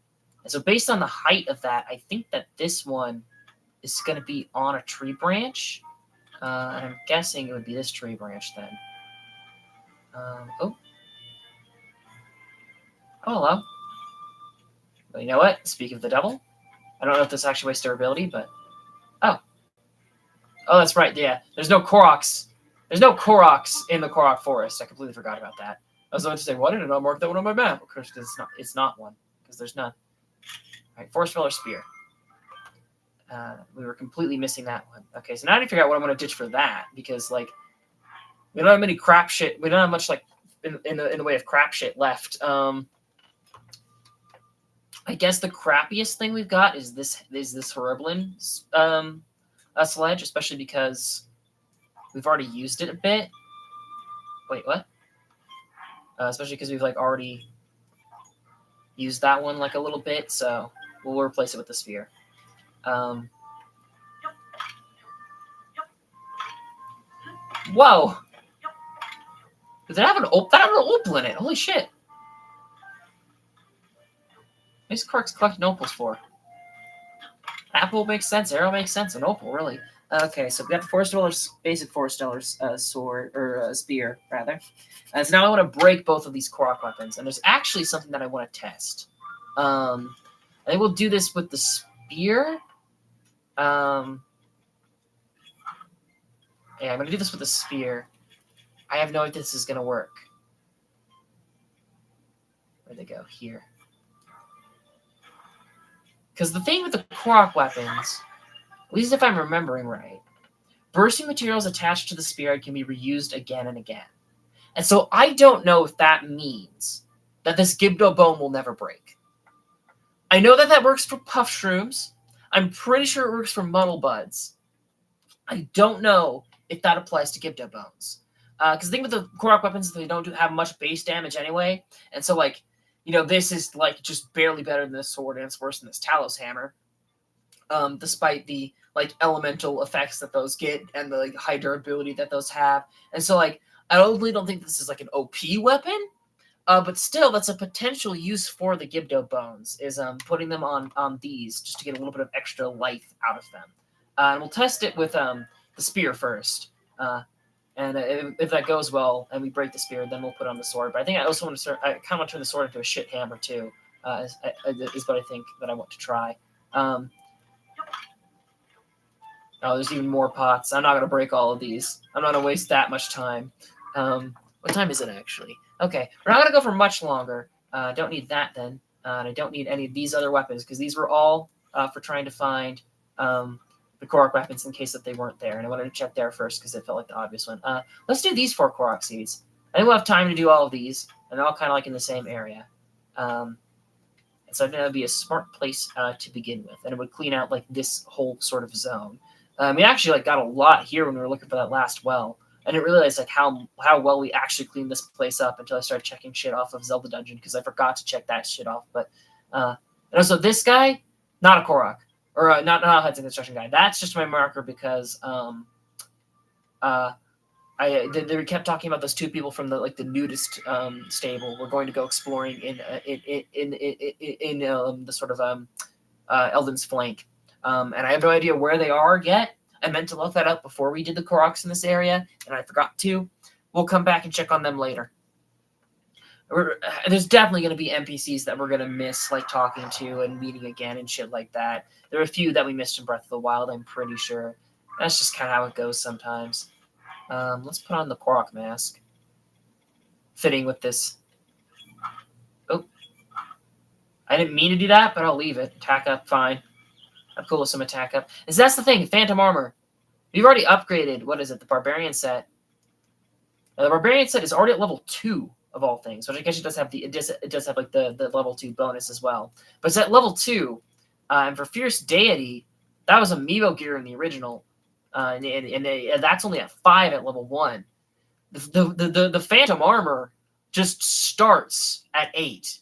And so based on the height of that, I think that this one is going to be on a tree branch. And I'm guessing it would be this tree branch then. Oh, hello. Well, you know what? Speaking of the devil, I don't know if this actually wastes durability, but oh, that's right. Yeah, there's no Koroks. There's no Koroks in the Korok forest. I completely forgot about that. I was about to say, why did I not mark that one on my map? Of course, because it's not one, because there's none. All right, Forest Dweller Spear. We were completely missing that one. Okay, so now I need to figure out what I'm going to ditch for that, because like we don't have many crap shit. We don't have much like in the way of crap shit left. I guess the crappiest thing we've got is this Horriblin a sledge, especially because we've already used it a bit. Wait, what? Especially because we've like already used that one like a little bit, so we'll replace it with the sphere. Whoa! Did that have an opal in it? Holy shit! What's Clark's collecting opals for? Apple makes sense. Arrow makes sense. An opal, really. Okay, so we got the Forest Dweller's basic Forest Dweller's sword or spear rather. And so now I want to break both of these Korok weapons, and there's actually something that I want to test. I think we'll do this with the spear. Yeah, I'm gonna do this with the spear. I have no idea if this is gonna work. Where'd they go? Here. Because the thing with the Korok weapons, at least if I'm remembering right, bursting materials attached to the spear can be reused again and again. And so I don't know if that means that this Gibdo bone will never break. I know that that works for puff shrooms. I'm pretty sure it works for muddle buds. I don't know if that applies to Gibdo bones. Because the thing with the Korok weapons is they don't have much base damage anyway. And so, like, you know, this is, like, just barely better than this sword, and it's worse than this Talos hammer. Despite the, like, elemental effects that those get and the, like, high durability that those have. And so, like, I really don't think this is, like, an OP weapon. But still, that's a potential use for the Gibdo bones, is putting them on these just to get a little bit of extra life out of them. And we'll test it with the spear first. And if that goes well and we break the spear, then we'll put on the sword. But I think I also want to I kind of want to turn the sword into a shit hammer too, is what I think that I want to try. Oh, there's even more pots. I'm not going to break all of these. I'm not going to waste that much time. What time is it actually? Okay, we're not going to go for much longer. Don't need that then. And I don't need any of these other weapons because these were all for trying to find the Korok weapons in case that they weren't there. And I wanted to check there first because it felt like the obvious one. Let's do these 4 Korok seeds. I think we'll have time to do all of these, and they're all kind of like in the same area. And so I think that would be a smart place to begin with, and it would clean out like this whole sort of zone. We actually like got a lot here when we were looking for that last well. I didn't realize like how well we actually cleaned this place up until I started checking shit off of Zelda Dungeon because I forgot to check that shit off. But and also this guy, not a Korok. Or not a Hudson Construction guy. That's just my marker because they kept talking about those 2 people from the nudist stable. We're going to go exploring in the sort of Eldin's flank, and I have no idea where they are yet. I meant to look that up before we did the Koroks in this area, and I forgot to. We'll come back and check on them later. There's definitely going to be NPCs that we're going to miss, like talking to and meeting again and shit like that. There are a few that we missed in Breath of the Wild, I'm pretty sure. That's just kind of how it goes sometimes. Let's put on the Korok mask. Fitting with this. Oh. I didn't mean to do that, but I'll leave it. Attack up, fine. I'm cool with some attack up. That's the thing, Phantom Armor. We've already upgraded, what is it, the Barbarian set. Now, the Barbarian set is already at level 2. Of all things, which I guess it does have like the level 2 bonus as well. But it's at level 2, and for Fierce Deity, that was amiibo gear in the original, and that's only at 5 at level 1. The Phantom Armor just starts at 8,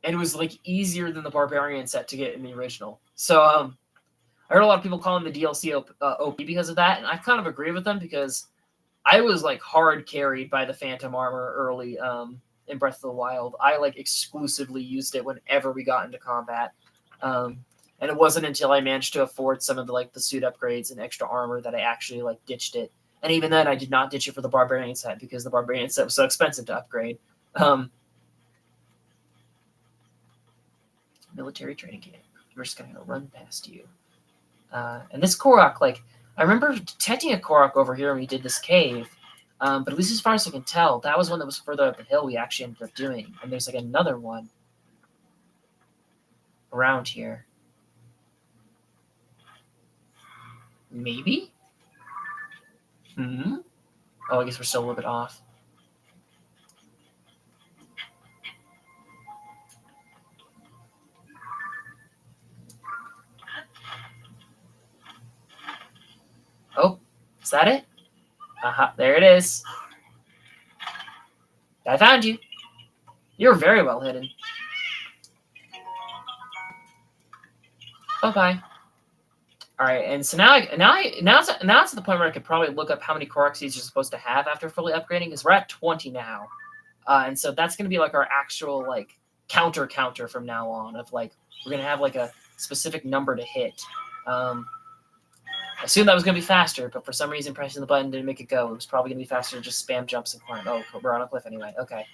and it was like easier than the Barbarian set to get in the original. So I heard a lot of people calling the DLC OP because of that, and I kind of agree with them because I was like hard carried by the Phantom Armor early in Breath of the Wild. I like exclusively used it whenever we got into combat, and it wasn't until I managed to afford some of the suit upgrades and extra armor that I actually like ditched it. And even then, I did not ditch it for the Barbarian set because the Barbarian set was so expensive to upgrade. military training camp. We're just gonna run past you. And this Korok, like, I remember detecting a Korok over here when we did this cave. But at least as far as I can tell, that was one that was further up the hill we actually ended up doing. And there's like another one around here. Maybe? Oh, I guess we're still a little bit off. Oh, is that it? There it is. I found you. You're very well hidden. Bye-bye. All right, and so now it's to the point where I could probably look up how many Korok seeds you're supposed to have after fully upgrading, because we're at 20 now. And so that's going to be like our actual like counter from now on of like we're going to have like a specific number to hit. I assumed that was going to be faster, but for some reason pressing the button didn't make it go. It was probably going to be faster to just spam jumps and climb. Oh, we're on a cliff anyway. Okay.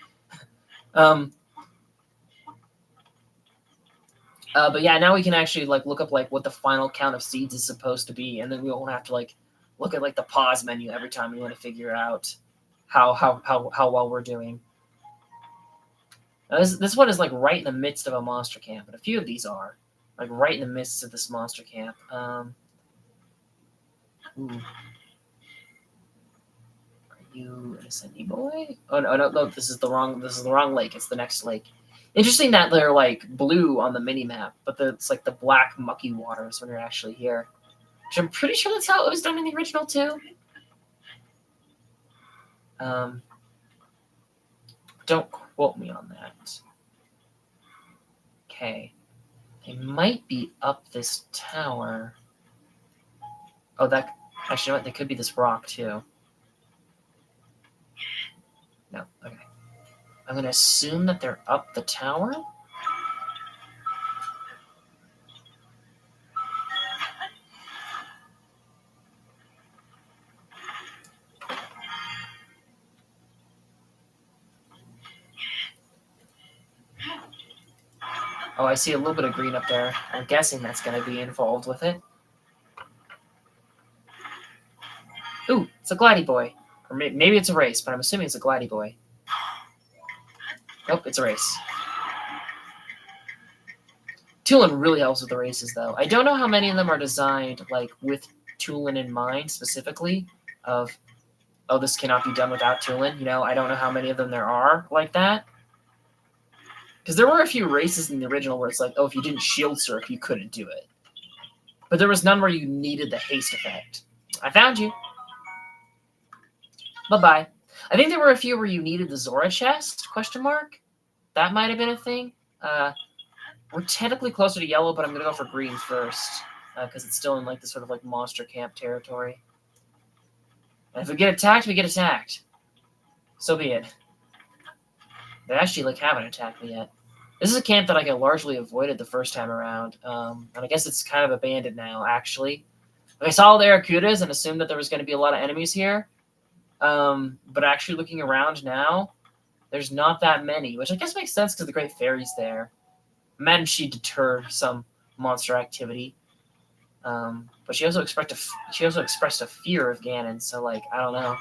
But yeah, now we can actually like look up like what the final count of seeds is supposed to be, and then we won't have to like look at like the pause menu every time we want to figure out how well we're doing. Now, this one is like right in the midst of a monster camp, but a few of these are like right in the midst of this monster camp. Ooh. Are you an Ascendi boy? Oh no! This is the wrong lake. It's the next lake. Interesting that they're like blue on the mini map, but it's like the black mucky waters when you're actually here. Which I'm pretty sure that's how it was done in the original too. Don't quote me on that. Okay. They might be up this tower. Oh, that actually, you know what? They could be this rock too. No, okay. I'm gonna assume that they're up the tower. Oh, I see a little bit of green up there. I'm guessing that's going to be involved with it. Ooh, it's a glidey boy. Or maybe it's a race, but I'm assuming it's a glidey boy. Nope, it's a race. Tulin really helps with the races, though. I don't know how many of them are designed like with Tulin in mind specifically. Of, oh, this cannot be done without Tulin. You know, I don't know how many of them there are like that. Because there were a few races in the original where it's like, oh, if you didn't shield surf, you couldn't do it. But there was none where you needed the haste effect. I found you. Bye-bye. I think there were a few where you needed the Zora chest, ? That might have been a thing. We're technically closer to yellow, but I'm going to go for green first. Because it's still in like the sort of like monster camp territory. And if we get attacked, we get attacked. So be it. They actually like haven't attacked me yet. This is a camp that I largely avoided the first time around. And I guess it's kind of abandoned now, actually. I saw the Aracudas and assumed that there was going to be a lot of enemies here. But actually looking around now, there's not that many, which I guess makes sense because the Great Fairy's there. Imagine she deterred some monster activity. But she also expressed a fear of Ganon, so like I don't know.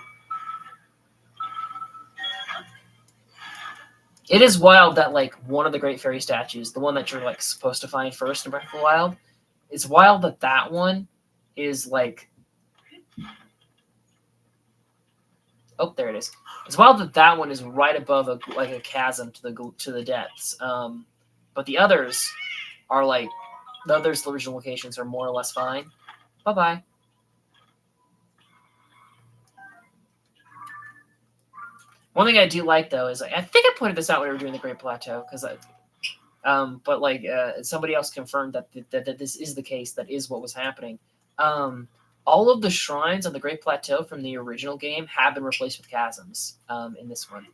It is wild that like one of the Great Fairy statues, the one that you're like supposed to find first in Breath of the Wild, it's wild that that one is like. Oh, there it is. It's wild that that one is right above a chasm to the depths. But the others are like the original locations are more or less fine. Bye bye. One thing I do like though is I think I pointed this out when we were doing the Great Plateau because but like somebody else confirmed that this is the case. That is what was happening. All of the shrines on the Great Plateau from the original game have been replaced with chasms in this one,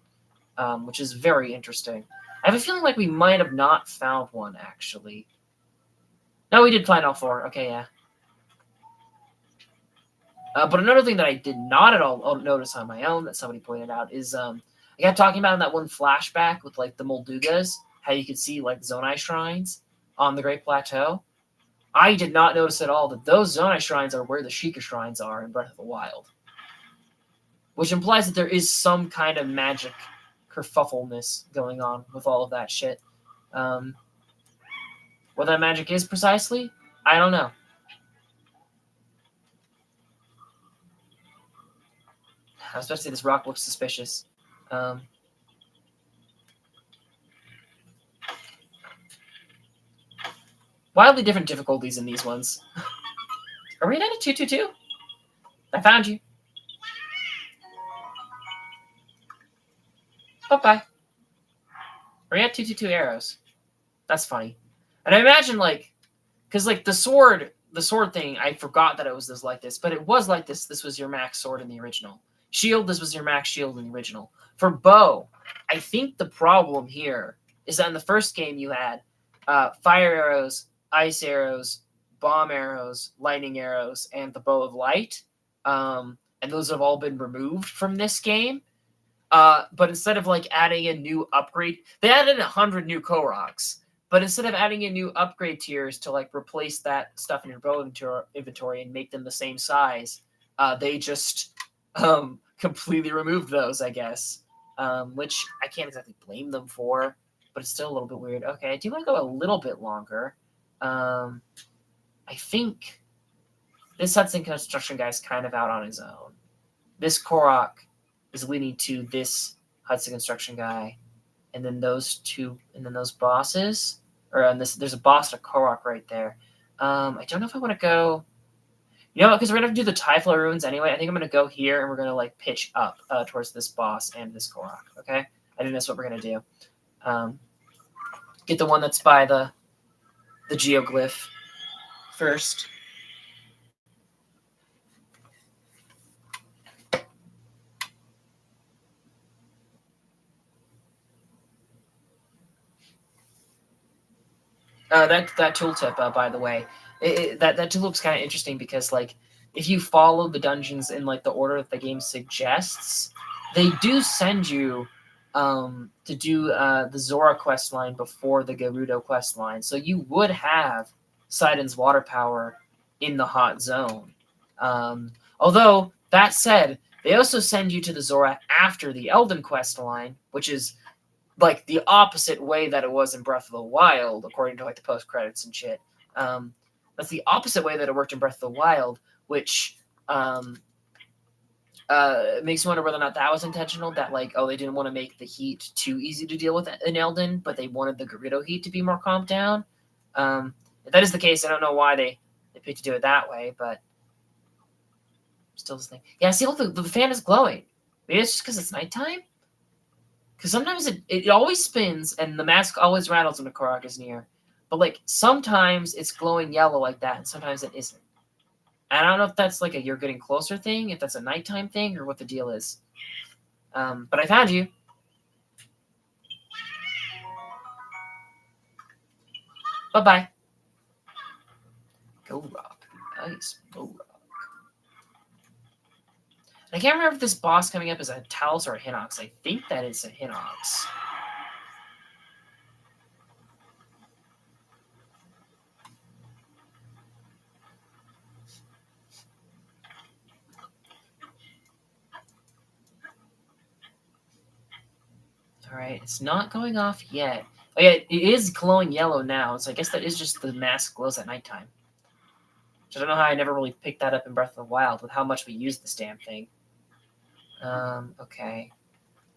which is very interesting. I have a feeling like we might have not found one, actually. No, we did find all 4. Okay, yeah. But another thing that I did not at all notice on my own that somebody pointed out is I kept talking about in that one flashback with like the Moldugas, how you could see like Zonai shrines. on the Great Plateau, I did not notice at all that those Zonai shrines are where the Sheikah shrines are in Breath of the Wild. Which implies that there is some kind of magic kerfuffleness going on with all of that shit. What that magic is precisely, I don't know. I was about to say this rock looks suspicious. Wildly different difficulties in these ones. Are we at a 222? I found you. Bye-bye. We're at 222 arrows. That's funny. And I imagine, like, because, like, the sword thing, I forgot that it was like this, but it was like this. This was your max sword in the original. Shield, this was your max shield in the original. For bow, I think the problem here is that in the first game you had fire arrows, ice arrows, bomb arrows, lightning arrows, and the bow of light. And those have all been removed from this game. But instead of like adding a new upgrade, they added 100 new Koroks. But instead of adding in new upgrade tiers to like replace that stuff in your bow inventory and make them the same size, they just completely removed those, I guess. Which I can't exactly blame them for, but it's still a little bit weird. Okay, I do want to go a little bit longer. I think this Hudson construction guy is kind of out on his own. This Korok is leading to this Hudson construction guy, and then those two, and then those bosses. Or on this, there's a boss and a Korok right there. I don't know if I want to go. You know what? Because we're gonna have to do the Typhlo ruins anyway. I think I'm gonna go here and we're gonna like pitch up towards this boss and this Korok. Okay, I think that's what we're gonna do. Get the one that's by the geoglyph first. That tooltip, by the way, that tooltip's kind of interesting because like if you follow the dungeons in like the order that the game suggests, they do send you to do the Zora quest line before the Gerudo quest line, so you would have Sidon's water power in the hot zone. Although that said, they also send you to the Zora after the Eldin quest line, which is like the opposite way that it was in Breath of the Wild, according to like the post credits and shit. That's the opposite way that it worked in Breath of the Wild, which makes me wonder whether or not that was intentional. That like, oh, they didn't want to make the heat too easy to deal with in Eldin, but they wanted the Gerudo heat to be more calmed down. If that is the case, I don't know why they picked to do it that way, but still this thing. Yeah, see, look, the fan is glowing. Maybe it's just because it's nighttime. Because sometimes it always spins and the mask always rattles when a Korok is near. But like sometimes it's glowing yellow like that, and sometimes it isn't. And I don't know if that's like a you're getting closer thing, if that's a nighttime thing, or what the deal is. But I found you. Bye-bye. Go rock. Nice. Go rock. I can't remember if this boss coming up is a Talos or a Hinox. I think that is a Hinox. Alright, it's not going off yet. Oh yeah, it is glowing yellow now, so I guess that is just the mask glows at nighttime. Which I don't know how I never really picked that up in Breath of the Wild with how much we use this damn thing. Okay.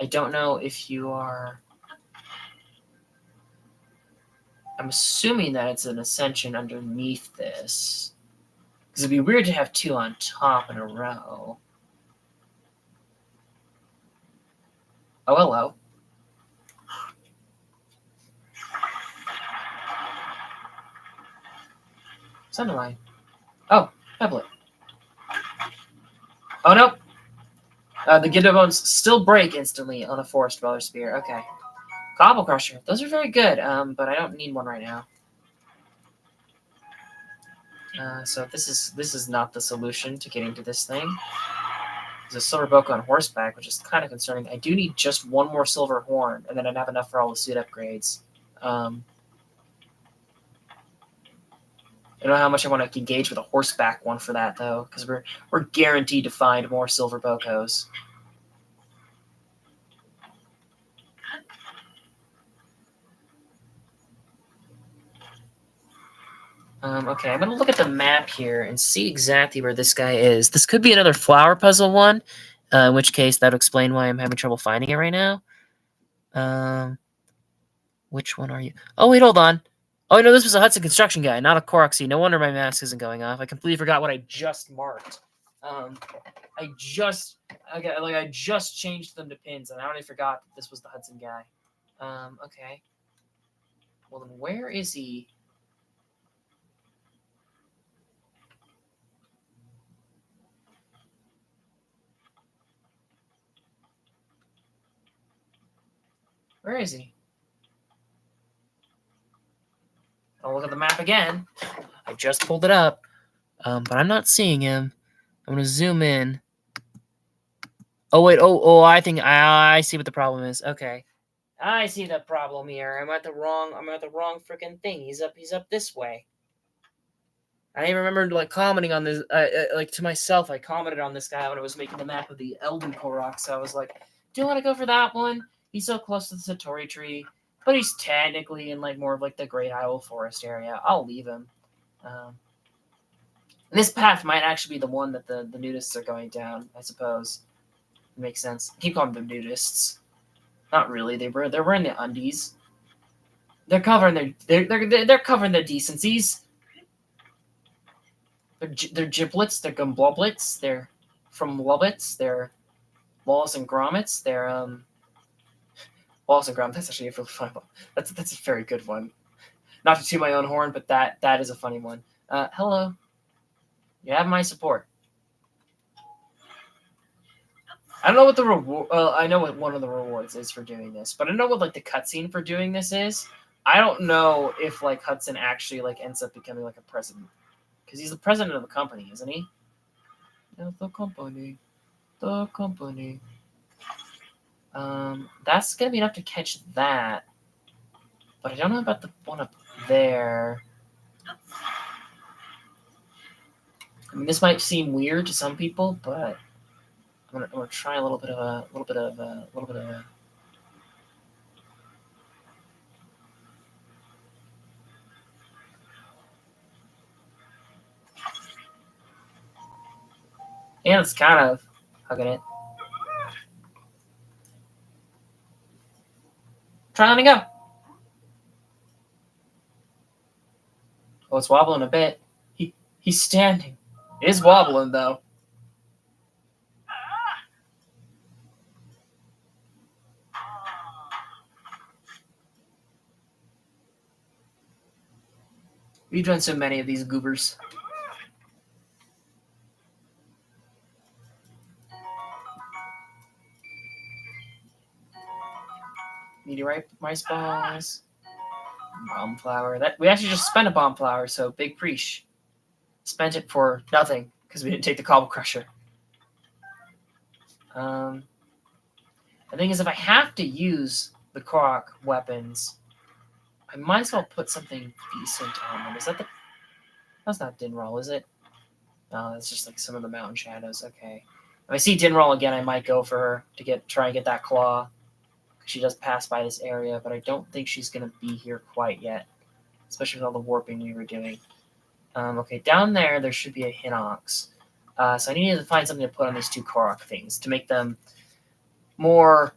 I don't know if you are... I'm assuming that it's an ascension underneath this. Because it'd be weird to have two on top in a row. Oh, hello. Sunderline. Oh, Peblet. Oh, no. The Giddo Bones still break instantly on a Forest Dweller Spear. Okay. Gobble Crusher. Those are very good, but I don't need one right now. So this is not the solution to getting to this thing. There's a Silver Boko on horseback, which is kind of concerning. I do need just one more Silver Horn, and then I'd have enough for all the suit upgrades. I don't know how much I want to engage with a horseback one for that, though, because we're guaranteed to find more silver bocos. Okay, I'm going to look at the map here and see exactly where this guy is. This could be another flower puzzle one, in which case that would explain why I'm having trouble finding it right now. Which one are you? Oh, wait, hold on. Oh, no, this was a Hudson construction guy, not a Koroxy. No wonder my mask isn't going off. I completely forgot what I just marked. I just changed them to pins, and I already forgot that this was the Hudson guy. Okay. Well, then where is he? Where is he? I'll look at the map again. I just pulled it up, but I'm not seeing him. I'm gonna zoom in. Oh wait. Oh. I think I see what the problem is. Okay. I see the problem here. I'm at the wrong freaking thing. He's up this way. I even remember like commenting on this, like to myself. I commented on this guy when I was making the map of the Eldin Korok. So I was like, "Do you want to go for that one? He's so close to the Satori tree, but he's technically in like more of like the Great Owl Forest area. I'll leave him." This path might actually be the one that the nudists are going down. I suppose it makes sense. I keep calling them nudists. Not really. They're wearing the undies. They're covering they're covering their decencies. They're giblets. They're gumbloblets. They're from Lobbits. They're Wallace and Grommets. They're Wallace and Gromit. That's actually a really fun one. That's a very good one. Not to toot my own horn, but that is a funny one. Hello. You have my support. I don't know what the reward. I know what one of the rewards is for doing this, but I don't know what like the cutscene for doing this is. I don't know if like Hudson actually like ends up becoming like a president, because he's the president of the company, isn't he? Yeah, the company. That's gonna be enough to catch that, but I don't know about the one up there. I mean, this might seem weird to some people, but I'm gonna try a little bit of a. Yeah, it's kind of hugging it. Try letting go. Oh, it's wobbling a bit. He's standing. It is wobbling though. We've done so many of these goobers. Meteorite mice balls. Bomb flower. That we actually just spent a bomb flower, so big preach. Spent it for nothing because we didn't take the cobble crusher. The thing is, if I have to use the Korok weapons, I might as well put something decent on them. Is that the? That's not Dinroll, is it? No, it's just like some of the mountain shadows. Okay. If I see Dinroll again, I might go for her to try and get that claw. She does pass by this area, but I don't think she's gonna be here quite yet, especially with all the warping we were doing. Okay, down there should be a Hinox. So I needed to find something to put on these two Korok things to make them more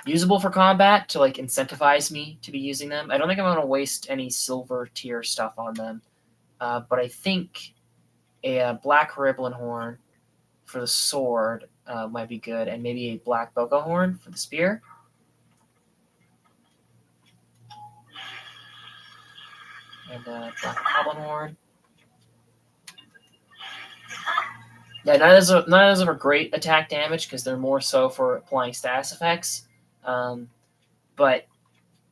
usable for combat, to like incentivize me to be using them. I don't think I'm going to waste any silver tier stuff on them, but I think a black Riblin horn for the sword might be good, and maybe a black Boko horn for the spear. And black Goblin horn. Yeah, none of those are great attack damage because they're more so for applying status effects. But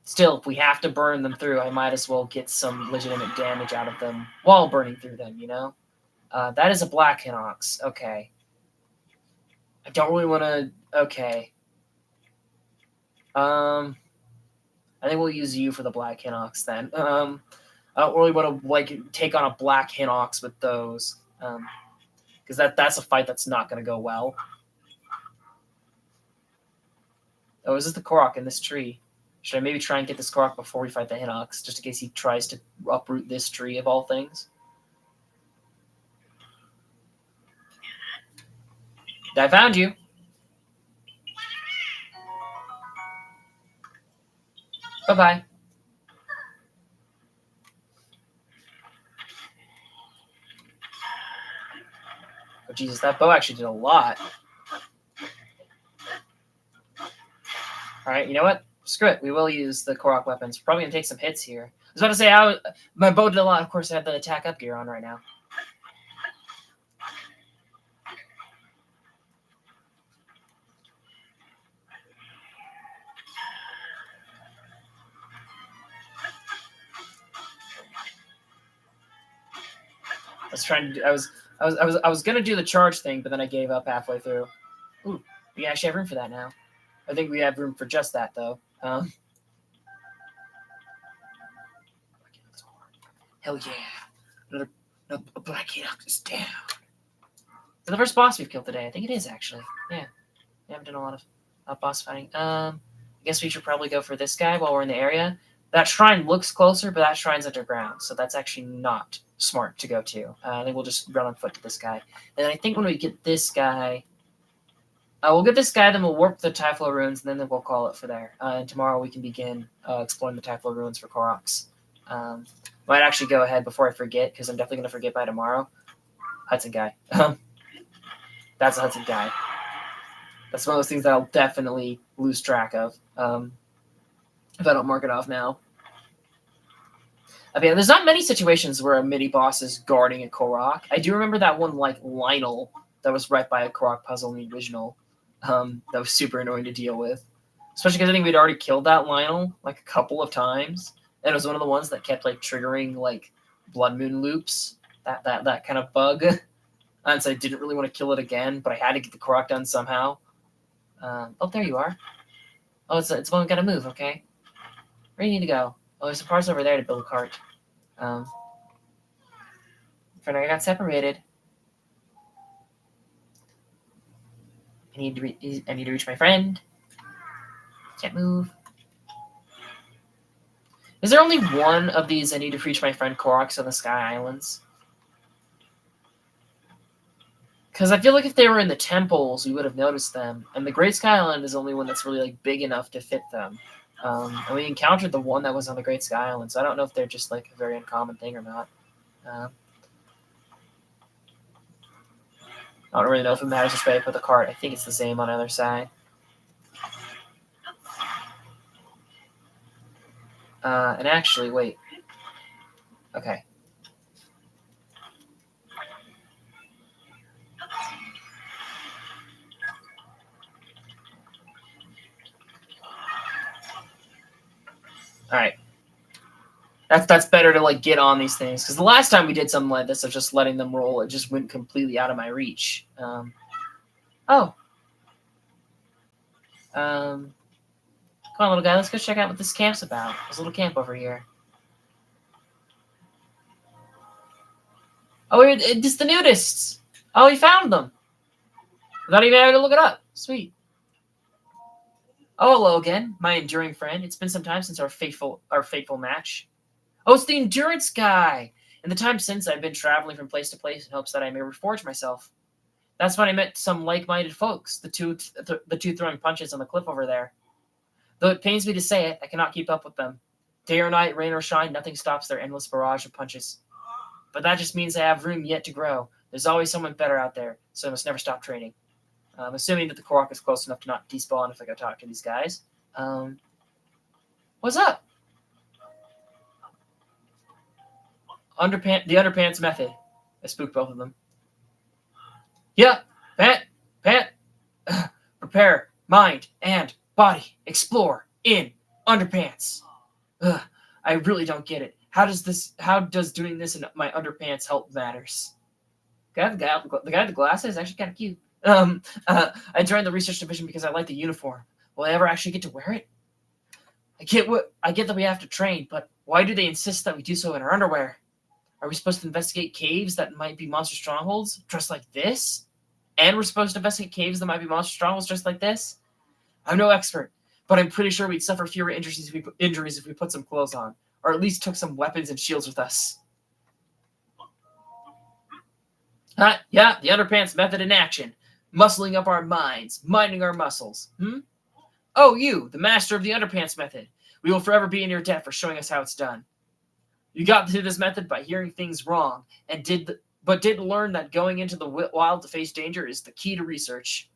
still, if we have to burn them through, I might as well get some legitimate damage out of them while burning through them, you know? That is a black Hinox. Okay. I don't really want to... Okay. I think we'll use you for the black Hinox then. I don't really want to like take on a black Hinox with those, because that's a fight that's not going to go well. Oh, is this the Korok in this tree? Should I maybe try and get this Korok before we fight the Hinox, just in case he tries to uproot this tree of all things? I found you. Bye-bye. Oh, Jesus, that bow actually did a lot. All right, you know what? Screw it. We will use the Korok weapons. We're probably going to take some hits here. I was about to say, my bow did a lot. Of course, I have the attack up gear on right now. I was gonna do the charge thing, but then I gave up halfway through. Ooh, we actually have room for that now. I think we have room for just that though. Hell yeah! Another a black Hinox is down. For the first boss we've killed today, I think it is actually. Yeah, we haven't done a lot of boss fighting. I guess we should probably go for this guy while we're in the area. That shrine looks closer, but that shrine's underground, so that's actually not smart to go to. I think we'll just run on foot to this guy. And I think when we get this guy, we'll get this guy, then we'll warp the Typhlo ruins, and then we'll call it for there. And tomorrow we can begin exploring the Typhlo ruins for Koroks. Might actually go ahead before I forget, because I'm definitely going to forget by tomorrow. Hudson guy. That's a Hudson guy. That's one of those things that I'll definitely lose track of if I don't mark it off now. I mean, there's not many situations where a mini boss is guarding a Korok. I do remember that one, like, Lionel that was right by a Korok puzzle in the original. That was super annoying to deal with. Especially because I think we'd already killed that Lionel, like, a couple of times. And it was one of the ones that kept, like, triggering, like, Blood Moon loops. That kind of bug. And so I didn't really want to kill it again, but I had to get the Korok done somehow. Oh, there you are. Oh, it's one we gotta move, okay? Where do you need to go? Oh, there's some parts over there to build a cart. For now, I got separated. I need to reach my friend. Can't move. Is there only one of these I need to reach my friend Koroks on the Sky Islands? Because I feel like if they were in the temples, we would have noticed them. And the Great Sky Island is the only one that's really like big enough to fit them. And we encountered the one that was on the Great Sky Island, so I don't know if they're just like a very uncommon thing or not. I don't really know if it matters which way I put the cart. I think it's the same on the other side. And actually, wait. Okay. All right. That's better to like get on these things, because the last time we did something like this of just letting them roll, it just went completely out of my reach. Come on, little guy, let's go check out what this camp's about. There's a little camp over here. Oh, it's the nudists. Oh, he found them without even having to look it up. Sweet. Oh, hello again, my enduring friend. It's been some time since our fateful match. Oh, it's the endurance guy. In the time since, I've been traveling from place to place in hopes that I may reforge myself. That's when I met some like-minded folks, the two throwing punches on the cliff over there. Though it pains me to say it, I cannot keep up with them. Day or night, rain or shine, nothing stops their endless barrage of punches. But that just means I have room yet to grow. There's always someone better out there, so I must never stop training. I'm assuming that the Korok is close enough to not despawn if I go talk to these guys. What's up? The underpants method. I spooked both of them. Yeah, pant, prepare, mind, and body, explore, in, underpants. Ugh, I really don't get it. How does doing this in my underpants help matters? The guy with the glasses is actually kind of cute. I joined the research division because I like the uniform. Will I ever actually get to wear it? I get that we have to train, but why do they insist that we do so in our underwear? Are we supposed to investigate caves that might be monster strongholds dressed like this? And we're supposed to investigate caves that might be monster strongholds dressed like this? I'm no expert, but I'm pretty sure we'd suffer fewer injuries if we put some clothes on, or at least took some weapons and shields with us. Yeah, the underpants method in action. Muscling up our minds, minding our muscles. Oh, you, the master of the underpants method. We will forever be in your debt for showing us how it's done. You got to this method by hearing things wrong, but did learn that going into the wild to face danger is key to research.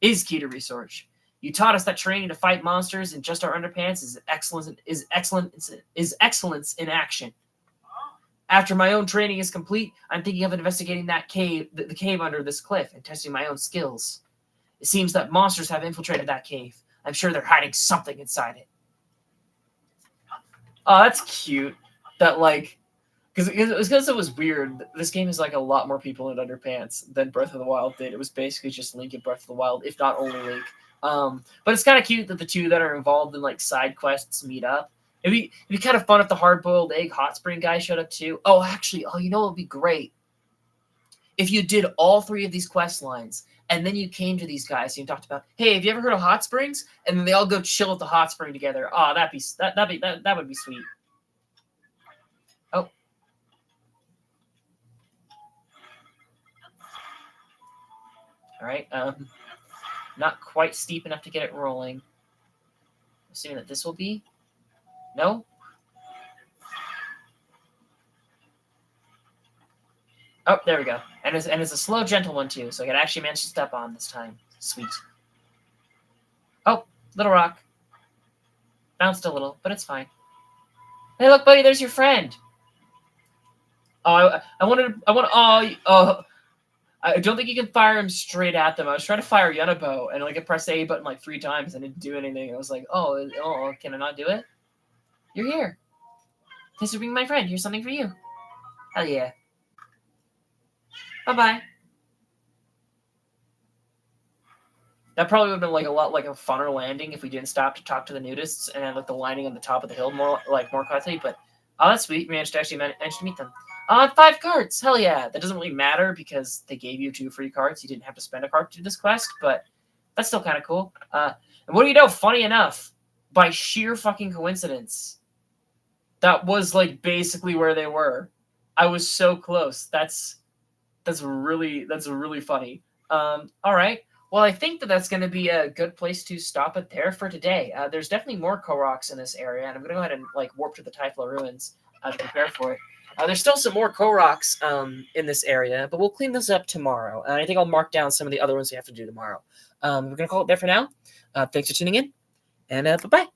You taught us that training to fight monsters in just our underpants is excellence in action. After my own training is complete, I'm thinking of investigating that cave, the cave under this cliff, and testing my own skills. It seems that monsters have infiltrated that cave. I'm sure they're hiding something inside it. Oh, that's cute. That because it was weird. This game is like a lot more people in underpants than Breath of the Wild did. It was basically just Link in Breath of the Wild, if not only Link. But it's kind of cute that the two that are involved in like side quests meet up. It'd be kind of fun if the hard-boiled egg hot spring guy showed up too. Oh, actually, you know what would be great? If you did all three of these quest lines, and then you came to these guys and you talked about, hey, have you ever heard of hot springs? And then they all go chill at the hot spring together. Oh, that would be sweet. Oh. All right. Not quite steep enough to get it rolling. Assuming that this will be. No? Oh, there we go. And it's a slow, gentle one, too, so I can actually manage to step on this time. Sweet. Oh, little rock. Bounced a little, but it's fine. Hey, look, buddy, there's your friend. Oh, I don't think you can fire him straight at them. I was trying to fire Yunobo, and I pressed the A button like 3 times and it didn't do anything. I was like, oh, can I not do it? You're here. Thanks for being my friend. Here's something for you. Hell yeah. Bye-bye. That probably would have been like a lot like a funner landing if we didn't stop to talk to the nudists and like the lining on the top of the hill more quickly. But that's sweet. We managed to meet them. 5 cards. Hell yeah. That doesn't really matter because they gave you 2 free cards. You didn't have to spend a card to do this quest, but that's still kind of cool. And what do you know? Funny enough, by sheer fucking coincidence, that was like basically where they were. I was so close. That's really funny. All right. Well, I think that's going to be a good place to stop it there for today. There's definitely more Koroks in this area, and I'm going to go ahead and warp to the Typhla ruins to prepare for it. There's still some more Koroks in this area, but we'll clean this up tomorrow. And I think I'll mark down some of the other ones we have to do tomorrow. We're going to call it there for now. Thanks for tuning in, and bye-bye.